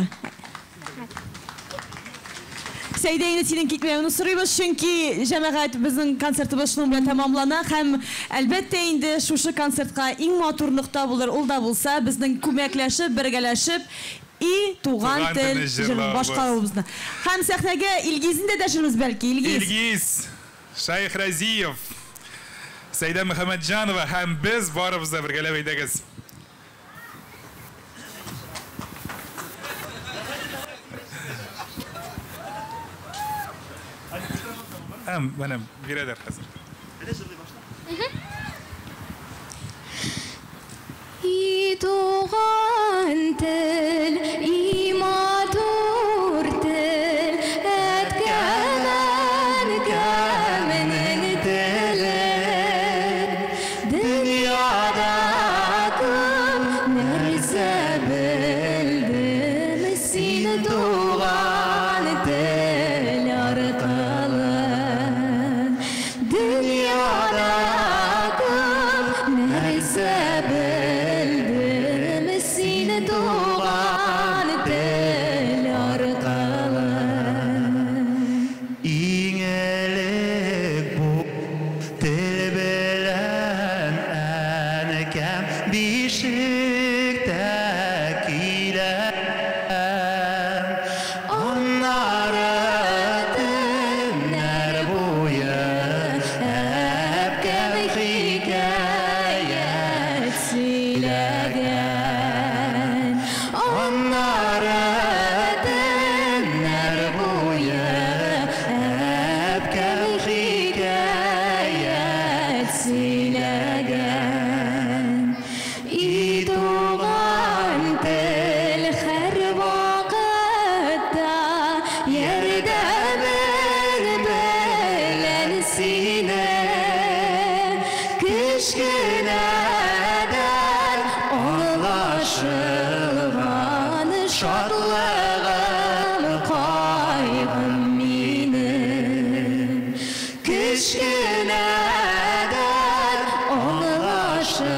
Сәйдә инде синең китмәвен сорыйбыз, чөнки җәмәгать безнең концертыбыз шуның белән тәмамлана һәм әлбәттә инде шушы концертка иң матур нокта булыр, ул да булса безнең күмәкләшеп, бергәләшеп и туган тел җырын башкарабызны. Һәм сәхнәгә Илгизне дә дәшербез бәлки. Илгиз, Шайх Разиев, Сәйдә Мөхәммәтҗанова һәм без барыбыз да бергәләп әйдәгез. Bana birader hazır. İyi doğan tel, iyi matur tel, etkemen kemenin teler. Dünyada kum nerse bildim, seni doğan tel arkalı. Dünyada kum nerse bildim, шатлығым қайғым менің кішкенәден оңашылған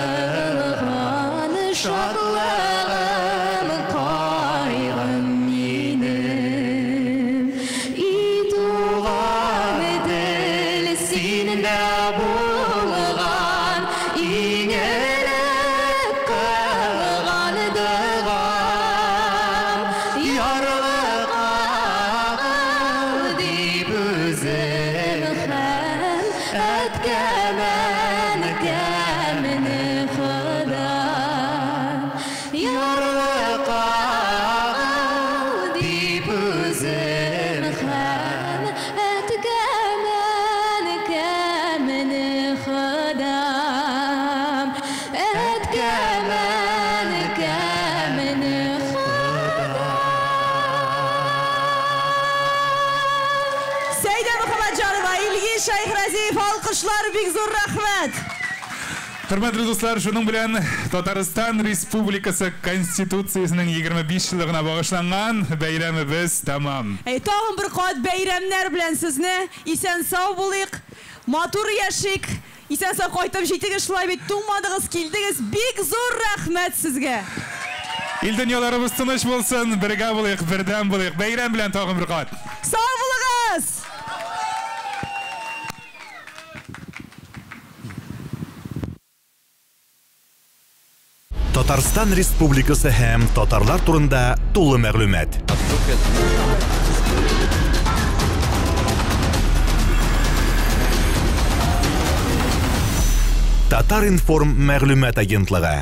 шатлығым қайғым менің и туған діл сенде болған еңілік қылған дұғам ярлығам деп өзім һәм әткәмән кәміні құдам ярлығам деп өзім һәм әткәмән кәміні құдам әткәмән кәміні Сәйдә Мөхәммәтҗанова, Илгиз Шайхразиев, алкышлар, бик зур рәхмәт. Хөрмәтле дуслар, шуның белән Татарстан Республикасы Конституциясенең 25 еллыгына багышланган бәйрәмебез тәмам. Тагын бер кат бәйрәмнәр белән сезне исән-сау булыйк, матур яшик, исән-сау кайтып җитегез, шулай бит туңмадыгыз, килдегез. Бик зур рәхмәт сезгә. Ил дөньяларыбыз тыныч булсын, бергә булыйк, бердәм булыйк. Бәйрәм белән тагын бер кат. Сау булыгыз. Татарстан Республикасы һәм татарлар турында тулы мәгълүмат. Татар информ мәгълүмат агентлыгы.